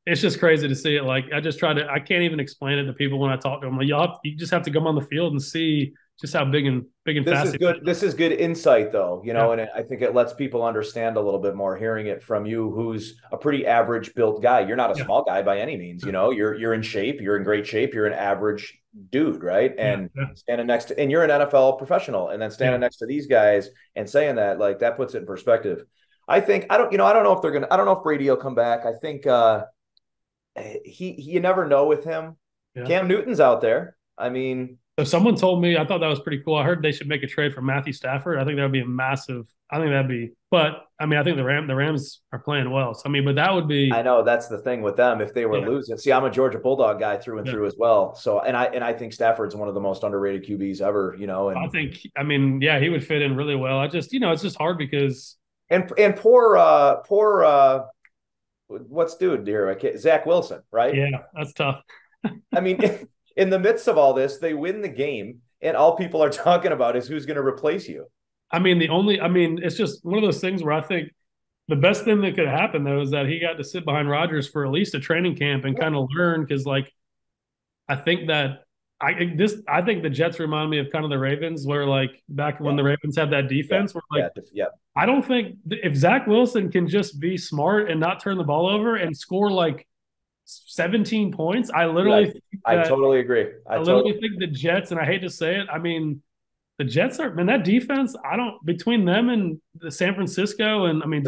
[SPEAKER 2] it's just crazy to see it. Like I can't even explain it to people when I talk to them. Like you just have to come on the field and see just how big and
[SPEAKER 5] This
[SPEAKER 2] fast.
[SPEAKER 5] is good. This is good insight, though,
[SPEAKER 2] Yeah.
[SPEAKER 5] and I think it lets people understand a little bit more hearing it from you, who's a pretty average built guy. You're not a
[SPEAKER 2] Yeah.
[SPEAKER 5] small guy by any means. You're in shape. You're in great shape. You're an average dude, right? And
[SPEAKER 2] Yeah.
[SPEAKER 5] standing next to, and you're an NFL professional, and then standing next to these guys and saying that, like that puts it in perspective. I think I don't know if they're gonna. I don't know if Brady will come back. I think you never know with him.
[SPEAKER 2] Yeah.
[SPEAKER 5] Cam Newton's out there. I mean.
[SPEAKER 2] So someone told me, I thought that was pretty cool. I heard they should make a trade for Matthew Stafford. I think that would be a massive. I think that'd be. But I mean, I think the Rams are playing well. So I mean, but that would be.
[SPEAKER 5] I know that's the thing with them. If they were losing, see, I'm a Georgia Bulldog guy through and through as well. So, and I think Stafford's one of the most underrated QBs ever. And
[SPEAKER 2] I think, I mean, yeah, he would fit in really well. I just, it's just hard because.
[SPEAKER 5] And poor what's dude here? Zach Wilson, right?
[SPEAKER 2] Yeah, that's tough.
[SPEAKER 5] I mean, in the midst of all this, they win the game, and all people are talking about is who's going to replace you.
[SPEAKER 2] I mean, it's just one of those things where I think the best thing that could happen though is that he got to sit behind Rodgers for at least a training camp and kind of learn because, like, I think that I think the Jets remind me of kind of the Ravens, where like back when the Ravens had that defense, where like I don't think if Zach Wilson can just be smart and not turn the ball over and score like 17 points, I
[SPEAKER 5] totally agree.
[SPEAKER 2] I literally think the Jets, and I hate to say it, I mean, the Jets are, man, that defense, between them and the San Francisco, and I mean,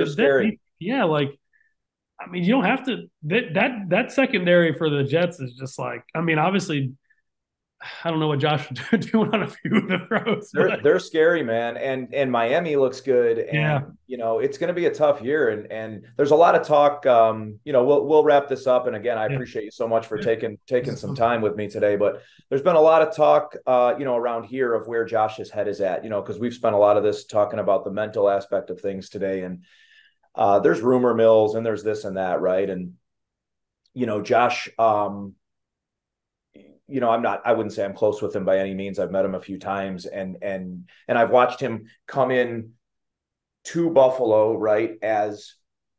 [SPEAKER 2] yeah, like, I mean, you don't have to, that secondary for the Jets is just like, I mean, obviously, I don't know what Josh would do on a few of the throws.
[SPEAKER 5] They're scary, man. And Miami looks good. And, it's going to be a tough year. And there's a lot of talk, we'll wrap this up. And again, I appreciate you so much for taking some time with me today, but there's been a lot of talk, around here of where Josh's head is at, because we've spent a lot of this talking about the mental aspect of things today. And there's rumor mills and there's this and that. Right. And, Josh, I wouldn't say I'm close with him by any means. I've met him a few times and I've watched him come in to Buffalo, right, as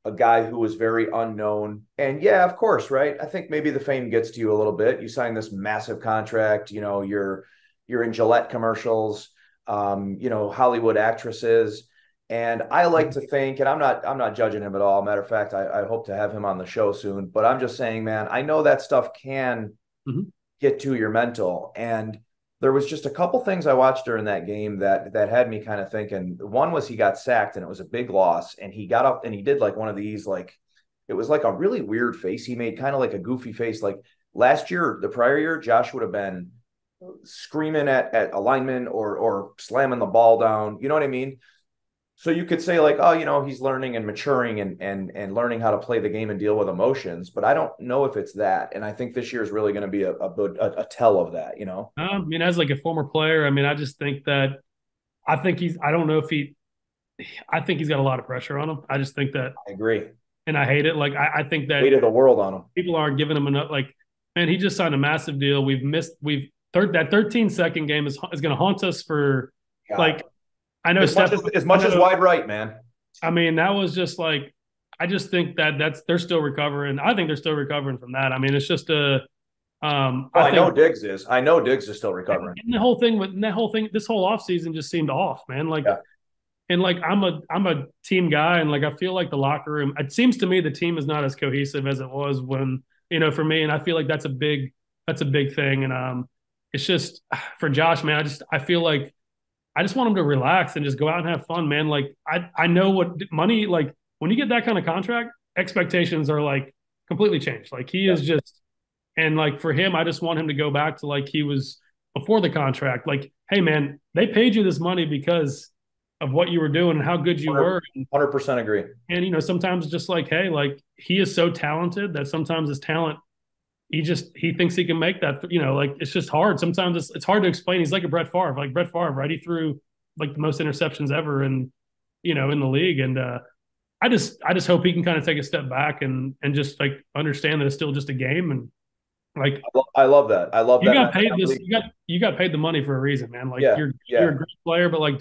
[SPEAKER 5] a guy who was very unknown. And yeah, of course, right. I think maybe the fame gets to you a little bit. You sign this massive contract, you're in Gillette commercials, Hollywood actresses. And I like to think, and I'm not judging him at all. Matter of fact, I hope to have him on the show soon, but I'm just saying, man, I know that stuff can get to your mental. And there was just a couple things I watched during that game that had me kind of thinking. One was he got sacked and it was a big loss, and he got up and he did like one of these, like it was like a really weird face he made, kind of like a goofy face. Like last year, the prior year, Josh would have been screaming at a lineman or slamming the ball down. You know what I mean? So you could say like, oh, he's learning and maturing and learning how to play the game and deal with emotions. But I don't know if it's that. And I think this year is really going to be a tell of that,
[SPEAKER 2] I mean, as like a former player, I mean, I just think that I think he's got a lot of pressure on him. I just think that
[SPEAKER 5] I agree.
[SPEAKER 2] And I hate it. Like, I think that
[SPEAKER 5] weight of the world on him.
[SPEAKER 2] People aren't giving him enough. Like, man, he just signed a massive deal. That 13-second game is going to haunt us for like, I know
[SPEAKER 5] as much as wide right, man.
[SPEAKER 2] I mean, that was just like, I just think they're still recovering. I think they're still recovering from that. I mean, it's just I
[SPEAKER 5] know Diggs is. I know Diggs is still recovering.
[SPEAKER 2] And this whole offseason just seemed off, man. Like, and like I'm a team guy, and like I feel like the locker room. It seems to me the team is not as cohesive as it was when for me, and I feel like that's a big thing. it's just for Josh, man. I feel like I just want him to relax and just go out and have fun, man. Like I know what money, like when you get that kind of contract, expectations are like completely changed. Like he is just, and like for him, I just want him to go back to like he was before the contract. Like, hey man, they paid you this money because of what you were doing and how good you were.
[SPEAKER 5] 100% agree.
[SPEAKER 2] And, you know, sometimes just like, hey, like he is so talented that sometimes his talent, he thinks he can make that, you know, like it's just hard. Sometimes it's hard to explain. He's like a Brett Favre, right? He threw like the most interceptions ever in the league. And I just hope he can kind of take a step back and just like understand that it's still just a game. And like,
[SPEAKER 5] I love that. I love that.
[SPEAKER 2] You got paid the money for a reason, man. Like you're a great player, but like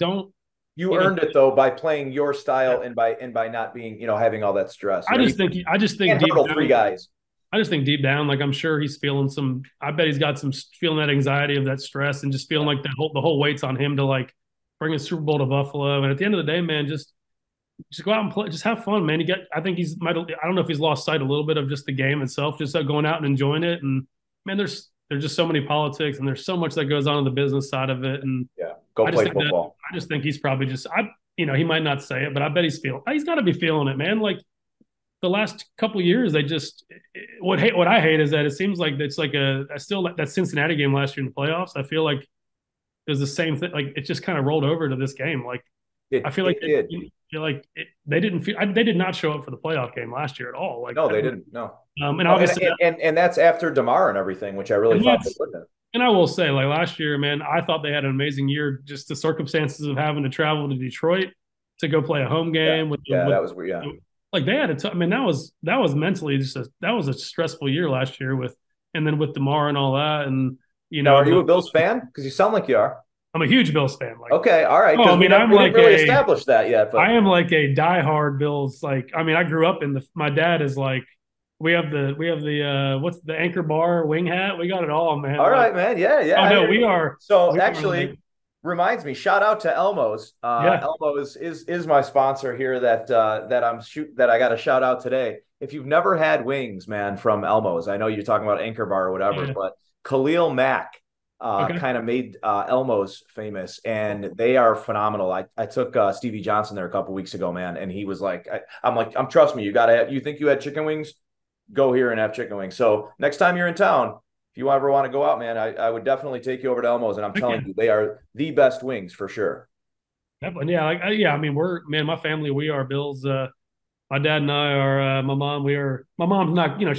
[SPEAKER 5] you earned it though by playing your style and by not being, having all that stress.
[SPEAKER 2] I just think
[SPEAKER 5] deep down, three guys.
[SPEAKER 2] I just think deep down, like I'm sure he's feeling I bet he's got feeling that anxiety of that stress and just feeling like the whole weight's on him to like bring a Super Bowl to Buffalo. And at the end of the day, man, just go out and play, just have fun, man. I don't know if he's lost sight a little bit of just the game itself, just going out and enjoying it. And man, there's just so many politics and there's so much that goes on in the business side of it. And
[SPEAKER 5] go play football.
[SPEAKER 2] I just think he's probably he might not say it, but I bet he's got to be feeling it, man. Like the last couple of years, what I hate is that it seems like it's like that Cincinnati game last year in the playoffs. I feel like there's the same thing. Like it just kind of rolled over to this game. Like I feel like they did not show up for the playoff game last year at all. Like
[SPEAKER 5] no, they didn't. No.
[SPEAKER 2] And obviously,
[SPEAKER 5] and that's after DeMar and everything, which I really thought they wouldn't have.
[SPEAKER 2] And I will say, like last year, man, I thought they had an amazing year. Just the circumstances of having to travel to Detroit to go play a home game
[SPEAKER 5] that was weird. Yeah.
[SPEAKER 2] Like they had I mean, that was mentally that was a stressful year last year and then with DeMar and all that. And,
[SPEAKER 5] now, are you a Bills fan? Because you sound like you are.
[SPEAKER 2] I'm a huge Bills fan. Like,
[SPEAKER 5] okay. All right.
[SPEAKER 2] I mean, we didn't really
[SPEAKER 5] establish that yet. But.
[SPEAKER 2] I am like a diehard Bills. Like, I mean, I grew up my dad is like, we have the what's the anchor bar wing hat? We got it all, man.
[SPEAKER 5] All right, man. Yeah.
[SPEAKER 2] Oh no, we are.
[SPEAKER 5] So actually, reminds me. Shout out to Elmo's. Elmo's is my sponsor here. That I got a shout out today. If you've never had wings, man, from Elmo's, I know you're talking about anchor bar or whatever, but Khalil Mack kind of made Elmo's famous, and they are phenomenal. I took Stevie Johnson there a couple weeks ago, man, and he was like, trust me, you think you had chicken wings? Go here and have chicken wings. So next time you're in town, if you ever want to go out, man, I would definitely take you over to Elmo's, and I'm telling you, they are the best wings for sure.
[SPEAKER 2] Definitely, yeah. I mean, my family, we are Bills. My dad and I are. My mom's not.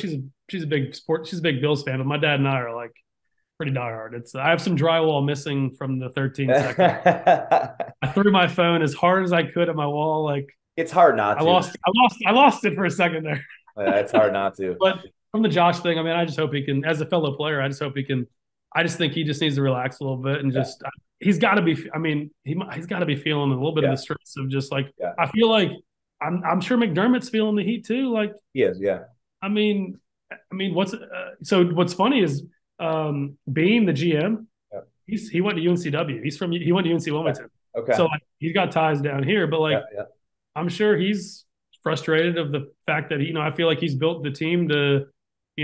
[SPEAKER 2] She's a big Bills fan, but my dad and I are like pretty diehard. I have some drywall missing from the 13 seconds. I threw my phone as hard as I could at my wall. Like
[SPEAKER 5] it's hard not to.
[SPEAKER 2] I lost it for a second there.
[SPEAKER 5] Yeah, it's hard not to.
[SPEAKER 2] But from the Josh thing, I mean, I just hope he can, as a fellow player, I just hope he can. I just think he just needs to relax a little bit and he's got to be. I mean, he's got to be feeling a little bit of the stress of just like. I feel like I'm sure McDermott's feeling the heat too. Like
[SPEAKER 5] he is, yeah.
[SPEAKER 2] I mean, what's funny is being the GM. Yeah. He went to UNCW. He went to UNC Wilmington.
[SPEAKER 5] Okay.
[SPEAKER 2] So like, he's got ties down here, but like I'm sure he's frustrated of the fact that I feel like he's built the team to,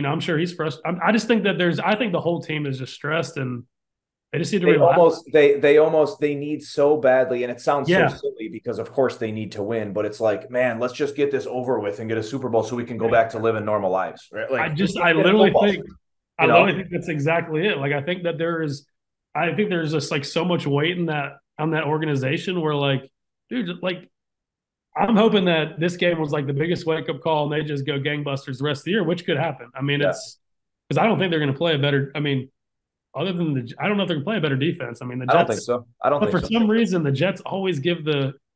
[SPEAKER 2] I'm sure he's frustrated. I just think that I think the whole team is just stressed and they just need to relax.
[SPEAKER 5] They need so badly, and it sounds so silly because of course they need to win, but it's like, man, let's just get this over with and get a Super Bowl so we can go back to living normal lives. Right? Like,
[SPEAKER 2] I literally think that's exactly it. Like I think there's just like so much weight on that organization where like, dude, like I'm hoping that this game was like the biggest wake-up call and they just go gangbusters the rest of the year, which could happen. I mean, it's because I don't think they're going to play a better – I mean, other than I don't know if they're going to play a better defense. I mean, the Jets –
[SPEAKER 5] I don't think so.
[SPEAKER 2] But for some reason, the Jets always give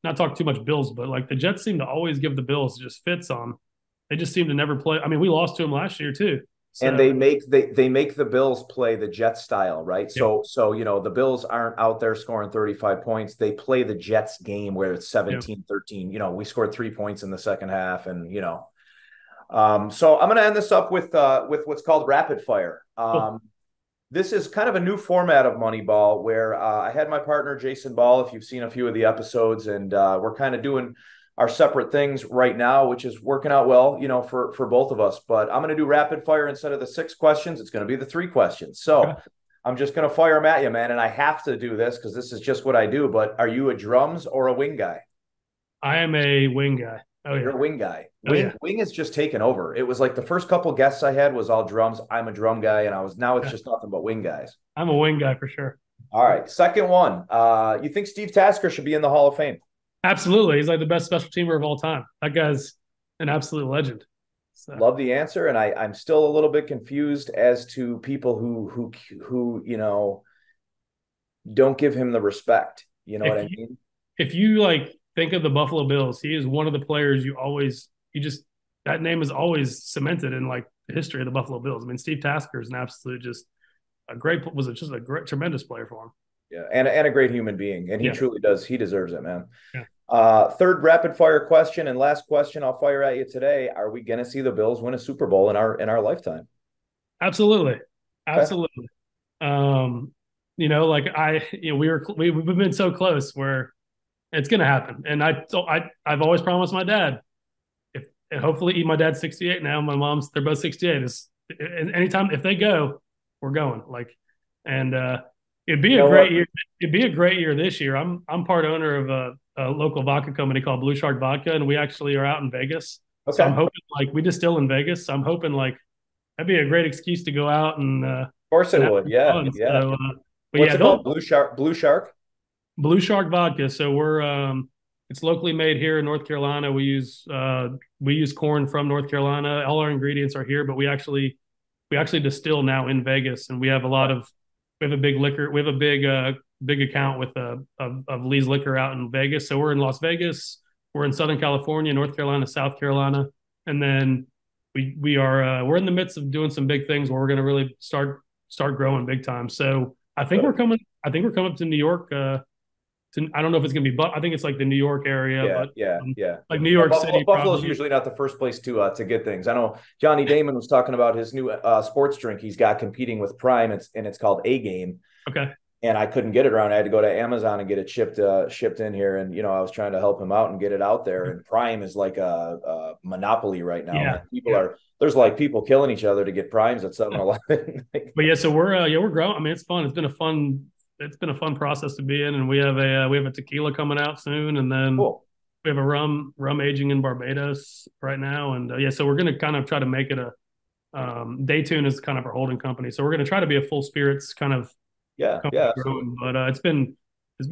[SPEAKER 2] not talk too much Bills, but like the Jets seem to always give the Bills just fits on. They just seem to never play – I mean, we lost to them last year too.
[SPEAKER 5] So. And they make the Bills play the Jets style, right? So the Bills aren't out there scoring 35 points. They play the Jets game where it's 17-13. We scored 3 points in the second half, and so I'm going to end this up with what's called rapid fire.
[SPEAKER 2] Cool.
[SPEAKER 5] This is kind of a new format of Moneyball where I had my partner Jason Ball, if you've seen a few of the episodes, and we're kind of doing our separate things right now, which is working out well, for both of us. But I'm going to do rapid fire instead of the 6 questions. It's going to be the 3 questions. So I'm just going to fire them at you, man. And I have to do this because this is just what I do. But are you a drums or a wing guy?
[SPEAKER 2] I am a wing guy. Oh, yeah.
[SPEAKER 5] You're a wing guy.
[SPEAKER 2] Wing
[SPEAKER 5] is just taken over. It was like the first couple guests I had was all drums. I'm a drum guy. And now it's just nothing but wing guys.
[SPEAKER 2] I'm a wing guy for sure.
[SPEAKER 5] All right. Second one. You think Steve Tasker should be in the Hall of Fame?
[SPEAKER 2] Absolutely. He's like the best special teamer of all time. That guy's an absolute legend. So.
[SPEAKER 5] Love the answer. And I'm still a little bit confused as to people who don't give him the respect. You know what I mean?
[SPEAKER 2] If you like think of the Buffalo Bills, he is one of the players that name is always cemented in like the history of the Buffalo Bills. I mean, Steve Tasker is an absolute tremendous player for him.
[SPEAKER 5] Yeah, and a great human being. And he truly does. He deserves it, man.
[SPEAKER 2] Yeah.
[SPEAKER 5] Third rapid fire question and last question I'll fire at you today. Are we going to see the Bills win a Super Bowl in our lifetime?
[SPEAKER 2] Absolutely. Absolutely. We've been so close where it's going to happen. And I've always promised my dad, and hopefully my dad's 68 now. My mom's, they're both 68. Anytime, if they go, we're going it'd be a great year. It'd be a great year this year. I'm part owner of a local vodka company called Blue Shark Vodka, and we actually are out in Vegas.
[SPEAKER 5] Okay.
[SPEAKER 2] So I'm hoping we distill in Vegas. So I'm hoping that'd be a great excuse to go out and.
[SPEAKER 5] Of course it would. Yeah.
[SPEAKER 2] Fun.
[SPEAKER 5] Yeah.
[SPEAKER 2] So,
[SPEAKER 5] what's it called? Blue Shark.
[SPEAKER 2] Blue Shark Vodka. So we're it's locally made here in North Carolina. We use corn from North Carolina. All our ingredients are here, but we actually distill now in Vegas, and we have a big liquor. We have a big account with of Lee's Liquor out in Vegas. So we're in Las Vegas, we're in Southern California, North Carolina, South Carolina, and then we're in the midst of doing some big things where we're going to really start growing big time. So I think we're coming up to New York. I don't know if it's going to be, but I think it's like the New York area. Like New York City.
[SPEAKER 5] Buffalo's usually not the first place to get things. I know Johnny Damon was talking about his new sports drink he's got competing with Prime. It's called A Game.
[SPEAKER 2] Okay.
[SPEAKER 5] And I couldn't get it around. I had to go to Amazon and get it shipped in here. And I was trying to help him out and get it out there. And Prime is like a monopoly right now.
[SPEAKER 2] Yeah.
[SPEAKER 5] There's like people killing each other to get Primes at 7-Eleven.
[SPEAKER 2] But yeah, so we're growing. I mean, it's fun. It's been a fun process to be in, and we have a tequila coming out soon, and then
[SPEAKER 5] cool.
[SPEAKER 2] We have a rum aging in Barbados right now, and so we're going to kind of try to make it a Daytune is kind of our holding company, so we're going to try to be a full spirits kind of
[SPEAKER 5] growing,
[SPEAKER 2] but it's been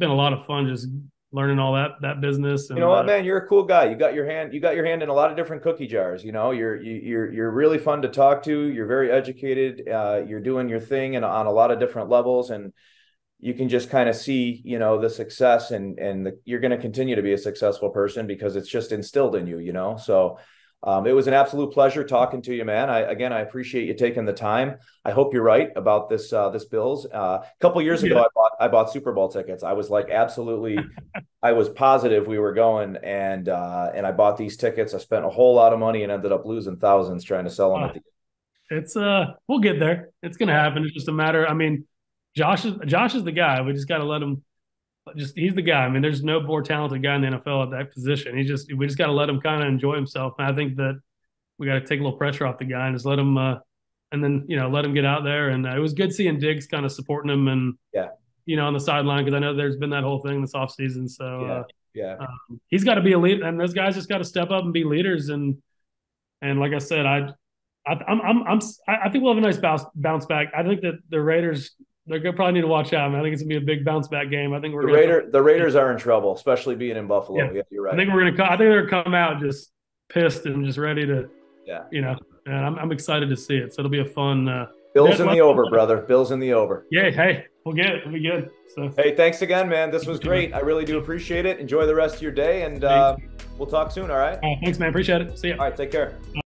[SPEAKER 2] a lot of fun just learning all that business. And,
[SPEAKER 5] you know what, man, you're a cool guy. You got your hand in a lot of different cookie jars. You're really fun to talk to. You're very educated. You're doing your thing and on a lot of different levels, and you can just kind of see, the success and you're going to continue to be a successful person because it's just instilled in you, So it was an absolute pleasure talking to you, man. I appreciate you taking the time. I hope you're right about this Bills. A couple years ago, I bought Super Bowl tickets. I was like, absolutely, I was positive we were going, and I bought these tickets. I spent a whole lot of money and ended up losing thousands trying to sell them at the end.
[SPEAKER 2] It's we'll get there. It's going to happen. It's just a matter. I mean, Josh is the guy. We just got to let him. He's the guy. I mean, there's no more talented guy in the NFL at that position. We just got to let him kind of enjoy himself. And I think that we got to take a little pressure off the guy and just let him, and then let him get out there. And it was good seeing Diggs kind of supporting him and on the sideline, because I know there's been that whole thing this offseason. So he's got to be a leader, and those guys just got to step up and be leaders. And like I said, I think we'll have a nice bounce back. I think that the Raiders. They're going to probably need to watch out. I think it's going to be a big bounce back game. I think
[SPEAKER 5] the Raiders are in trouble, especially being in Buffalo. Yeah, you're right.
[SPEAKER 2] I think they're going to come out just pissed and just ready to, and I'm excited to see it. So it'll be a fun.
[SPEAKER 5] Bills in the over, brother. Bills in the over.
[SPEAKER 2] Yeah. Hey, we'll get it. It'll be good. So.
[SPEAKER 5] Hey, thanks again, man. This was great. I really do appreciate it. Enjoy the rest of your day, and we'll talk soon. All right.
[SPEAKER 2] Thanks, man. Appreciate it. See ya.
[SPEAKER 5] All right. Take care.